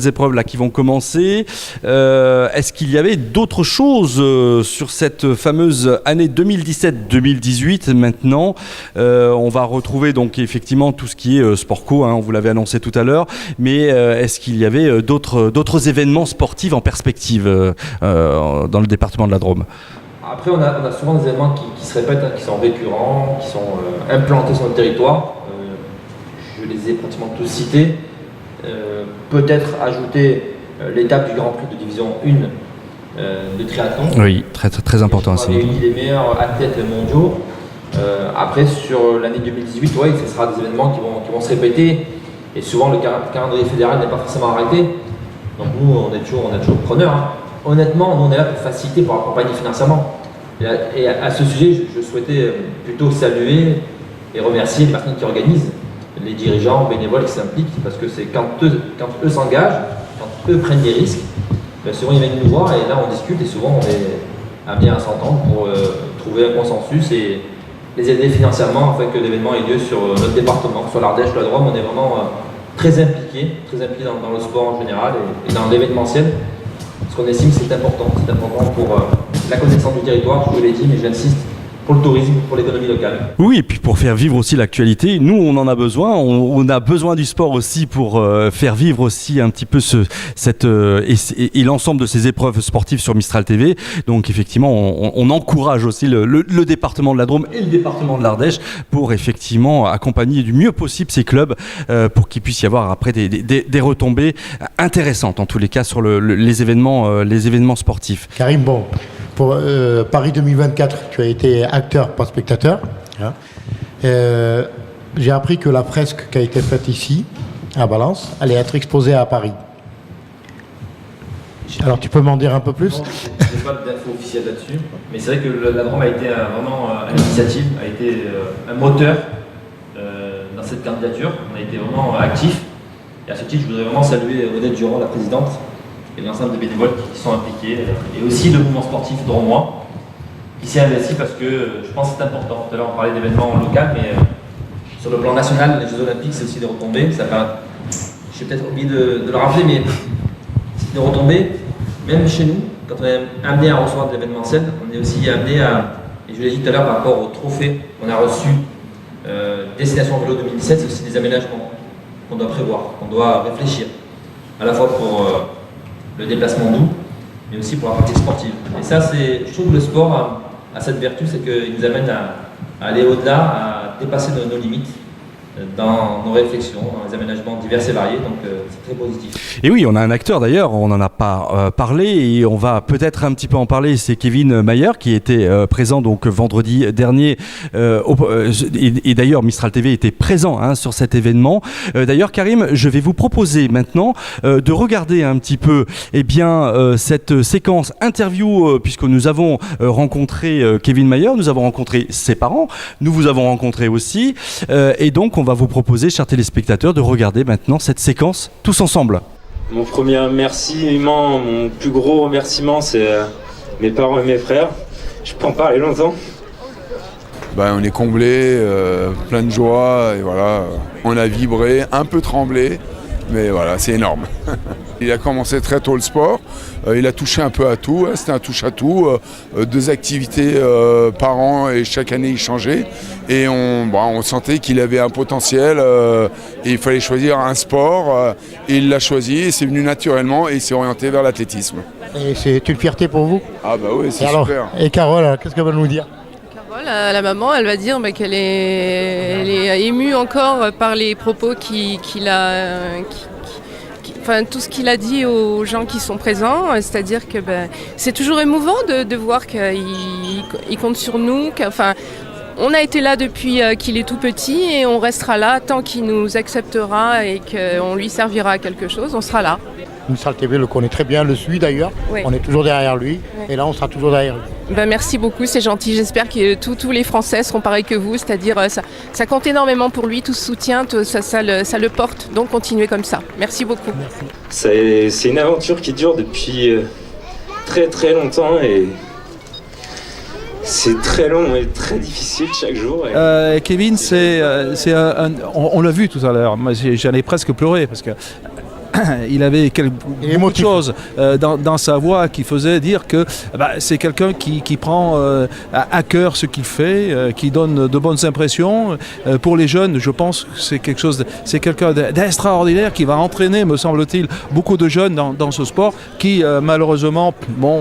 épreuves là qui vont commencer. Est-ce qu'il y avait d'autres choses sur cette fameuse année 2017-2018 maintenant? On va retrouver donc effectivement tout ce qui est sport co, on vous l'avait annoncé tout à l'heure. Mais est-ce qu'il y avait d'autres événements sportifs en perspective dans le département de la Drôme? Après, on a souvent des événements qui se répètent, qui sont récurrents, qui sont implantés sur le territoire. Je les ai pratiquement tous cités. Peut-être ajouter l'étape du Grand Prix de Division 1 de triathlon. Oui, très important aussi. On a réuni les meilleurs athlètes mondiaux. Après, sur l'année 2018, ouais, ce sera des événements qui vont se répéter. Et souvent, le calendrier fédéral n'est pas forcément arrêté. Donc nous, on est toujours preneurs. Hein. Honnêtement, nous, on est là pour faciliter, pour accompagner financièrement. Et à ce sujet, je souhaitais plutôt saluer et remercier les personnes qui organisent, les dirigeants, bénévoles qui s'impliquent, parce que c'est quand eux s'engagent, quand eux prennent des risques, souvent ils viennent nous voir et là on discute et souvent on est amené à s'entendre pour trouver un consensus et les aider financièrement afin que l'événement ait lieu sur notre département, sur l'Ardèche, la Drôme. On est vraiment très impliqués dans le sport en général et dans l'événementiel, parce qu'on estime que c'est important pour la connaissance du territoire, je vous l'ai dit, mais j'insiste, pour le tourisme, pour l'économie locale. Oui, et puis pour faire vivre aussi l'actualité, nous on en a besoin, on a besoin du sport aussi pour faire vivre aussi un petit peu et l'ensemble de ces épreuves sportives sur Mistral TV. Donc effectivement, on encourage aussi le département de la Drôme et le département de l'Ardèche pour effectivement accompagner du mieux possible ces clubs pour qu'il puisse y avoir après des retombées intéressantes en tous les cas sur les événements sportifs. Karim, bon, pour Paris 2024, tu as été acteur, pas spectateur. Hein. J'ai appris que la fresque qui a été faite ici, à Valence, allait être exposée à Paris. Alors tu peux m'en dire un peu plus? Je n'ai pas d'infos officielles là-dessus, mais c'est vrai que la Drôme a été vraiment à l'initiative, a été un moteur dans cette candidature. On a été vraiment actifs. Et à ce titre, je voudrais vraiment saluer Odette Durand, la présidente, et l'ensemble des bénévoles qui sont impliqués, et aussi le mouvement sportif drômois qui s'est investi parce que je pense que c'est important. Tout à l'heure on parlait d'événements locaux, mais sur le plan national, les Jeux Olympiques c'est aussi des retombées. J'ai peut-être oublié de le rappeler, mais c'est des retombées. Même chez nous, quand on est amené à recevoir de l'événementiel, on est aussi amené à, et je l'ai dit tout à l'heure par rapport au trophée qu'on a reçu Destination Vélo 2017, c'est aussi des aménagements qu'on doit prévoir, qu'on doit réfléchir, à la fois pour le déplacement doux, mais aussi pour la pratique sportive. Et ça, je trouve que le sport a cette vertu, c'est qu'il nous amène à aller au-delà, à dépasser nos limites dans nos réflexions, dans les aménagements divers et variés, donc c'est très positif. Et oui, on a un acteur d'ailleurs, on n'en a pas parlé et on va peut-être un petit peu en parler, c'est Kevin Mayer qui était présent donc vendredi dernier et d'ailleurs Mistral TV était présent sur cet événement. D'ailleurs Karim, je vais vous proposer maintenant de regarder un petit peu cette séquence interview puisque nous avons rencontré Kevin Mayer, nous avons rencontré ses parents, nous vous avons rencontré aussi et donc on va vous proposer, chers téléspectateurs, de regarder maintenant cette séquence tous ensemble. Mon premier remerciement, mon plus gros remerciement, c'est mes parents et mes frères. Je peux en parler longtemps. On est comblés, plein de joie, et voilà, on a vibré, un peu tremblé, mais voilà, c'est énorme. Il a commencé très tôt le sport, il a touché un peu à tout, c'était un touche à tout, 2 activités par an et chaque année il changeait. Et on sentait qu'il avait un potentiel et il fallait choisir un sport. Et il l'a choisi et c'est venu naturellement et il s'est orienté vers l'athlétisme. Et c'est une fierté pour vous? Ah bah oui, c'est alors, super. Et Carole, qu'est-ce qu'elle va nous dire? Carole, la maman, elle va dire qu'elle elle est émue encore par les propos qu'il a... tout ce qu'il a dit aux gens qui sont présents, c'est-à-dire que c'est toujours émouvant de voir qu'il compte sur nous. On a été là depuis qu'il est tout petit et on restera là tant qu'il nous acceptera et qu'on lui servira à quelque chose, on sera là. Mistral TV le connaît très bien, le suit d'ailleurs, oui. On est toujours derrière lui et là on sera toujours derrière lui. Merci beaucoup, c'est gentil, j'espère que tous les Français seront pareils que vous, c'est-à-dire ça compte énormément pour lui, tout ce soutien, ça le porte, donc continuez comme ça. Merci beaucoup. Merci. C'est une aventure qui dure depuis très très longtemps et c'est très long et très difficile chaque jour. Kevin, on l'a vu tout à l'heure, moi j'en ai presque pleuré parce que il avait beaucoup de choses dans sa voix qui faisait dire que c'est quelqu'un qui prend à cœur ce qu'il fait, qui donne de bonnes impressions. Pour les jeunes, je pense que c'est quelqu'un d'extraordinaire qui va entraîner, me semble-t-il, beaucoup de jeunes dans ce sport qui malheureusement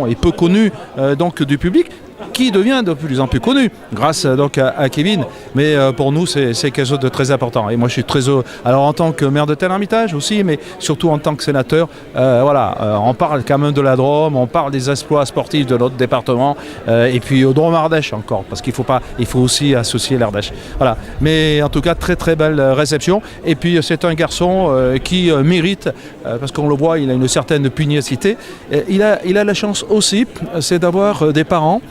est peu connu donc du public. qui devient de plus en plus connu grâce donc à Kevin. Mais pour nous, c'est quelque chose de très important. Et moi, je suis très heureux. Alors, en tant que maire de Tel-Hermitage aussi, mais surtout en tant que sénateur, on parle quand même de la Drôme, on parle des exploits sportifs de notre département, et puis au Drôme Ardèche encore, parce qu'il faut aussi associer l'Ardèche. Voilà. Mais en tout cas, très très belle réception. Et puis, c'est un garçon qui mérite, parce qu'on le voit, il a une certaine pugnacité. Il a la chance aussi, c'est d'avoir des parents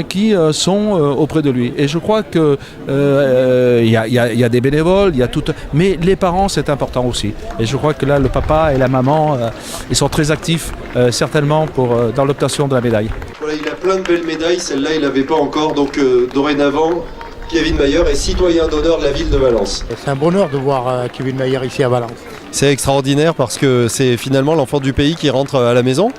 qui sont auprès de lui. Et je crois que il y a des bénévoles, il y a tout, mais les parents c'est important aussi. Et je crois que là le papa et la maman ils sont très actifs certainement dans l'obtention de la médaille. Voilà, il a plein de belles médailles, celle-là il l'avait pas encore, donc dorénavant Kevin Mayer est citoyen d'honneur de la ville de Valence. C'est un bonheur de voir Kevin Mayer ici à Valence. C'est extraordinaire parce que c'est finalement l'enfant du pays qui rentre à la maison.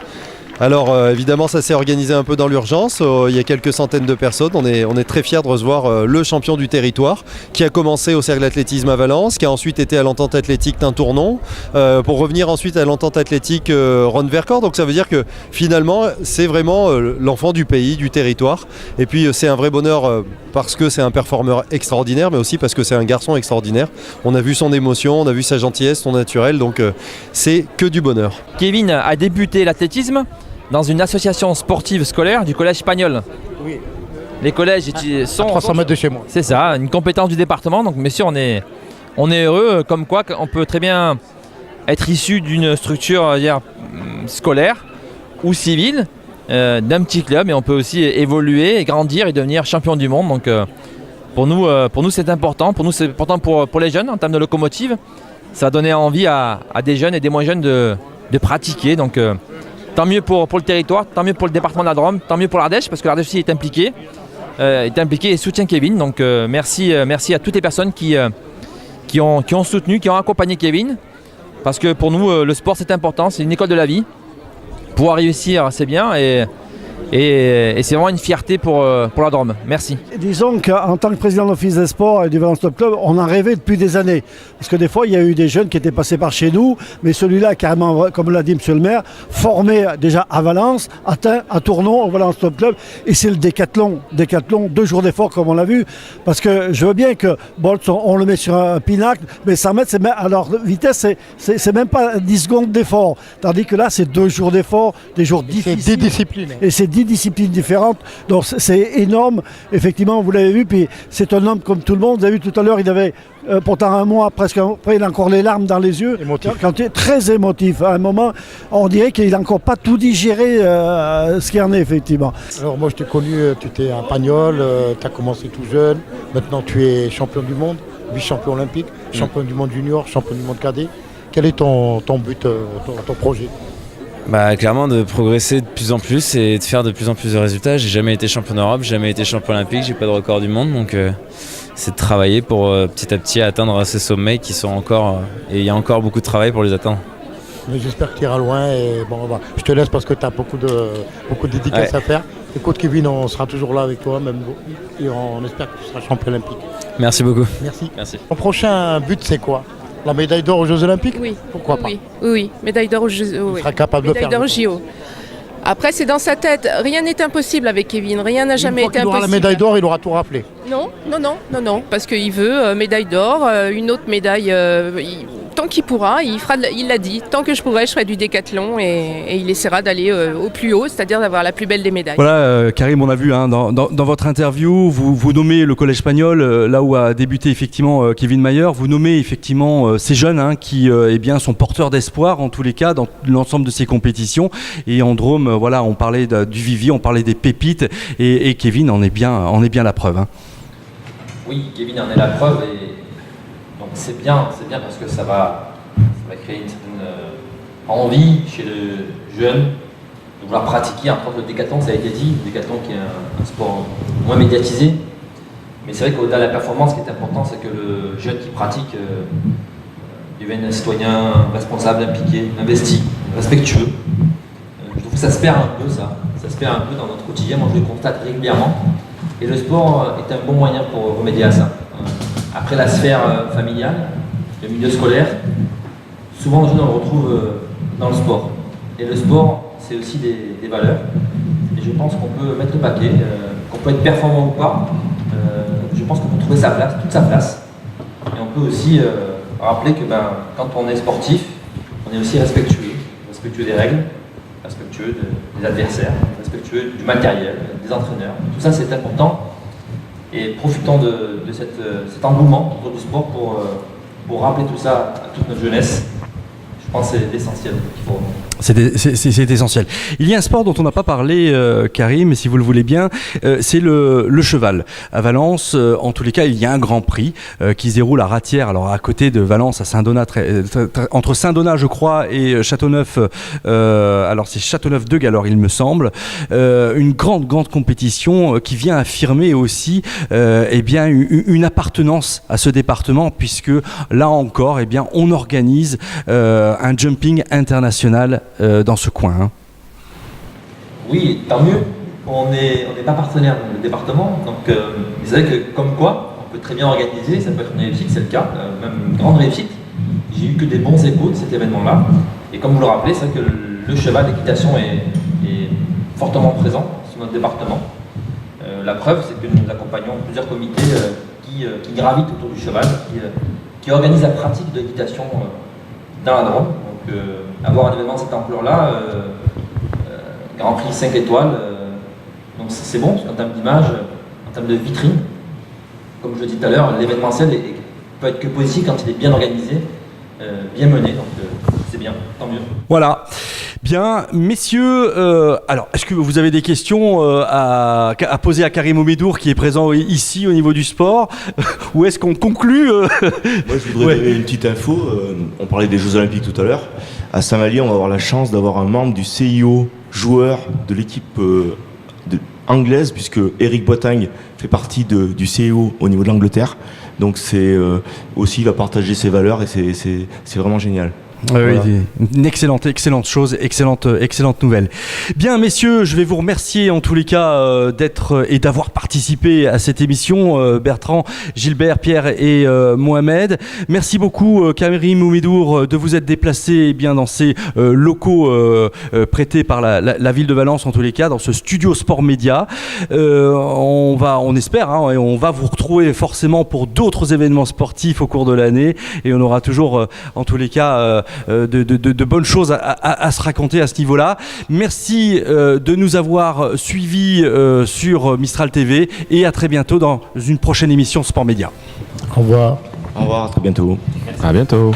Alors évidemment ça s'est organisé un peu dans l'urgence, il y a quelques centaines de personnes, on est très fiers de recevoir le champion du territoire qui a commencé au cercle d'athlétisme à Valence, qui a ensuite été à l'entente athlétique Tintournon, pour revenir ensuite à l'entente athlétique Rhône-Vercors, donc ça veut dire que finalement c'est vraiment l'enfant du pays, du territoire, et puis c'est un vrai bonheur parce que c'est un performeur extraordinaire, mais aussi parce que c'est un garçon extraordinaire. On a vu son émotion, on a vu sa gentillesse, son naturel, donc c'est que du bonheur. Kevin a débuté l'athlétisme dans une association sportive scolaire du collège Pagnol. Oui. Les collèges sont à 300 mètres de chez moi. C'est ça, une compétence du département. Donc bien sûr, on est heureux, comme quoi on peut très bien être issu d'une structure scolaire ou civile, d'un petit club, et on peut aussi évoluer, grandir et devenir champion du monde. Donc pour nous c'est important. Pour nous c'est important pour les jeunes en termes de locomotive. Ça va donner envie à des jeunes et des moins jeunes de pratiquer. Donc tant mieux pour le territoire, tant mieux pour le département de la Drôme, tant mieux pour l'Ardèche, parce que l'Ardèche aussi est impliquée et soutient Kevin. Donc merci à toutes les personnes qui ont soutenu, qui ont accompagné Kevin. Parce que pour nous, le sport c'est important, c'est une école de la vie. Pouvoir réussir, c'est bien, et c'est vraiment une fierté pour la Drôme. Merci. Disons qu'en tant que président de l'Office des sports et du Valence Top Club, on en rêvait depuis des années. Parce que des fois, il y a eu des jeunes qui étaient passés par chez nous, mais celui-là, carrément, comme l'a dit M. le maire, formé déjà à Valence, atteint à Tournon au Valence Top Club. Et c'est le décathlon, 2 jours d'effort comme on l'a vu. Parce que je veux bien que Bolt, on le met sur un pinacle, mais 100 mètres, alors vitesse, c'est même pas 10 secondes d'effort. Tandis que là, c'est 2 jours d'effort, des jours difficiles. C'est 10 disciplines. Et c'est 10 disciplines différentes, donc c'est énorme, effectivement, vous l'avez vu, puis c'est un homme comme tout le monde, vous avez vu tout à l'heure, il avait pourtant un mois, presque après, il a encore les larmes dans les yeux, quand il est très émotif, à un moment, on dirait qu'il n'a encore pas tout digéré ce qu'il en est, effectivement. Alors moi je t'ai connu, tu étais un Pagnol, tu as commencé tout jeune, maintenant tu es champion du monde, vice-champion olympique, champion du monde junior, champion du monde cadet. Quel est ton but, ton projet ? Clairement de progresser de plus en plus et de faire de plus en plus de résultats. J'ai jamais été champion d'Europe, j'ai jamais été champion olympique, j'ai pas de record du monde, donc c'est de travailler pour petit à petit atteindre ces sommets qui sont encore, et il y a encore beaucoup de travail pour les atteindre. Mais j'espère que tu iras loin, et je te laisse parce que tu as beaucoup de dédicaces à faire. Écoute Kevin, on sera toujours là avec toi, même, et on espère que tu seras champion olympique. Merci beaucoup. Merci. Ton prochain but c'est quoi ? La médaille d'or aux Jeux Olympiques ? Oui. Pourquoi pas ? Oui, médaille d'or aux Jeux Olympiques. Il sera capable de faire. Médaille d'or JO. Après, c'est dans sa tête. Rien n'est impossible avec Kevin. Rien n'a jamais été impossible. Il aura la médaille d'or, il aura tout rappelé. Non. Parce qu'il veut médaille d'or, une autre médaille. Tant qu'il pourra, il l'a dit. Tant que je pourrai, je ferai du décathlon et il essaiera d'aller au plus haut, c'est-à-dire d'avoir la plus belle des médailles. Voilà, Karim, on a vu dans votre interview, vous nommez le collège Pagnol, là où a débuté effectivement Kevin Mayer. Vous nommez effectivement ces jeunes qui sont porteurs d'espoir en tous les cas dans l'ensemble de ces compétitions. Et en Drôme, on parlait du vivier, on parlait des pépites, et Kevin en est bien la preuve. Oui, Kevin en est la preuve, et donc c'est bien parce que ça va créer une certaine envie chez le jeune de vouloir pratiquer. Entre autres, le décathlon, ça a été dit, le décathlon qui est un sport moins médiatisé, mais c'est vrai qu'au-delà de la performance, ce qui est important, c'est que le jeune qui pratique devienne un citoyen responsable, impliqué, investi, respectueux. Je trouve que ça se perd un peu, ça se perd un peu dans notre quotidien. Moi, je le constate régulièrement. Et le sport est un bon moyen pour remédier à ça. Après la sphère familiale, le milieu scolaire, souvent les jeunes on le retrouve dans le sport. Et le sport, c'est aussi des valeurs. Et je je pense qu'on peut mettre le paquet, qu'on peut être performant ou pas. Je pense qu'on peut trouver sa place, toute sa place. Et on peut aussi rappeler que quand on est sportif, on est aussi respectueux des règles, respectueux des adversaires, respectueux du matériel, des entraîneurs. Tout ça, c'est important. Et profitons de cet engouement autour du sport pour rappeler tout ça à toute notre jeunesse. Je pense que c'est l'essentiel qu'il faut. C'est essentiel. Il y a un sport dont on n'a pas parlé, Karim, si vous le voulez bien, c'est le cheval. À Valence, en tous les cas, il y a un grand prix qui se déroule à Ratières, alors à côté de Valence, à Saint-Donat, entre Saint-Donat, je crois, et Châteauneuf. Alors c'est Châteauneuf-de-Galore, il me semble. Une grande compétition qui vient affirmer aussi une appartenance à ce département, puisque là encore, on organise un jumping international dans ce coin. Hein. Oui, tant mieux. On n'est pas partenaire dans le département, donc vous savez que comme quoi, on peut très bien organiser, ça peut être une réussite, c'est le cas, même une grande réussite. J'ai eu que des bons échos de cet événement-là. Et comme vous le rappelez, c'est vrai que le cheval d'équitation est fortement présent sur notre département. La preuve, c'est que nous accompagnons plusieurs comités qui gravitent autour du cheval, qui organisent la pratique de l'équitation dans la Drôme. Donc, avoir un événement de cette ampleur-là, Grand Prix 5 étoiles, donc c'est bon, parce qu'en termes d'image, en termes de vitrine, comme je le dis tout à l'heure, l'événementiel peut être que positif quand il est bien organisé, bien mené, donc c'est bien, tant mieux. Voilà. Bien, messieurs, alors, est-ce que vous avez des questions à poser à Karim Oumédour qui est présent ici au niveau du sport ou est-ce qu'on conclut Moi, je voudrais donner une petite info. On parlait des Jeux Olympiques tout à l'heure. À Saint-Vallier, on va avoir la chance d'avoir un membre du CIO, joueur de l'équipe anglaise, puisque Eric Boitagne fait partie du CIO au niveau de l'Angleterre. Donc, aussi, il va partager ses valeurs et c'est vraiment génial. Voilà. Oui, une excellente chose, excellente nouvelle. Bien, messieurs, je vais vous remercier en tous les cas d'être et d'avoir participé à cette émission, Bertrand, Gilbert, Pierre et Mohamed. Merci beaucoup, Karim Oumédour, de vous être déplacé dans ces locaux prêtés par la ville de Valence, en tous les cas, dans ce studio Sport Média. On espère, et on va vous retrouver forcément pour d'autres événements sportifs au cours de l'année, et on aura toujours, en tous les cas, de bonnes choses à se raconter à ce niveau-là. Merci de nous avoir suivis sur Mistral TV et à très bientôt dans une prochaine émission Sport Média. Au revoir. Au revoir, à très bientôt. À bientôt.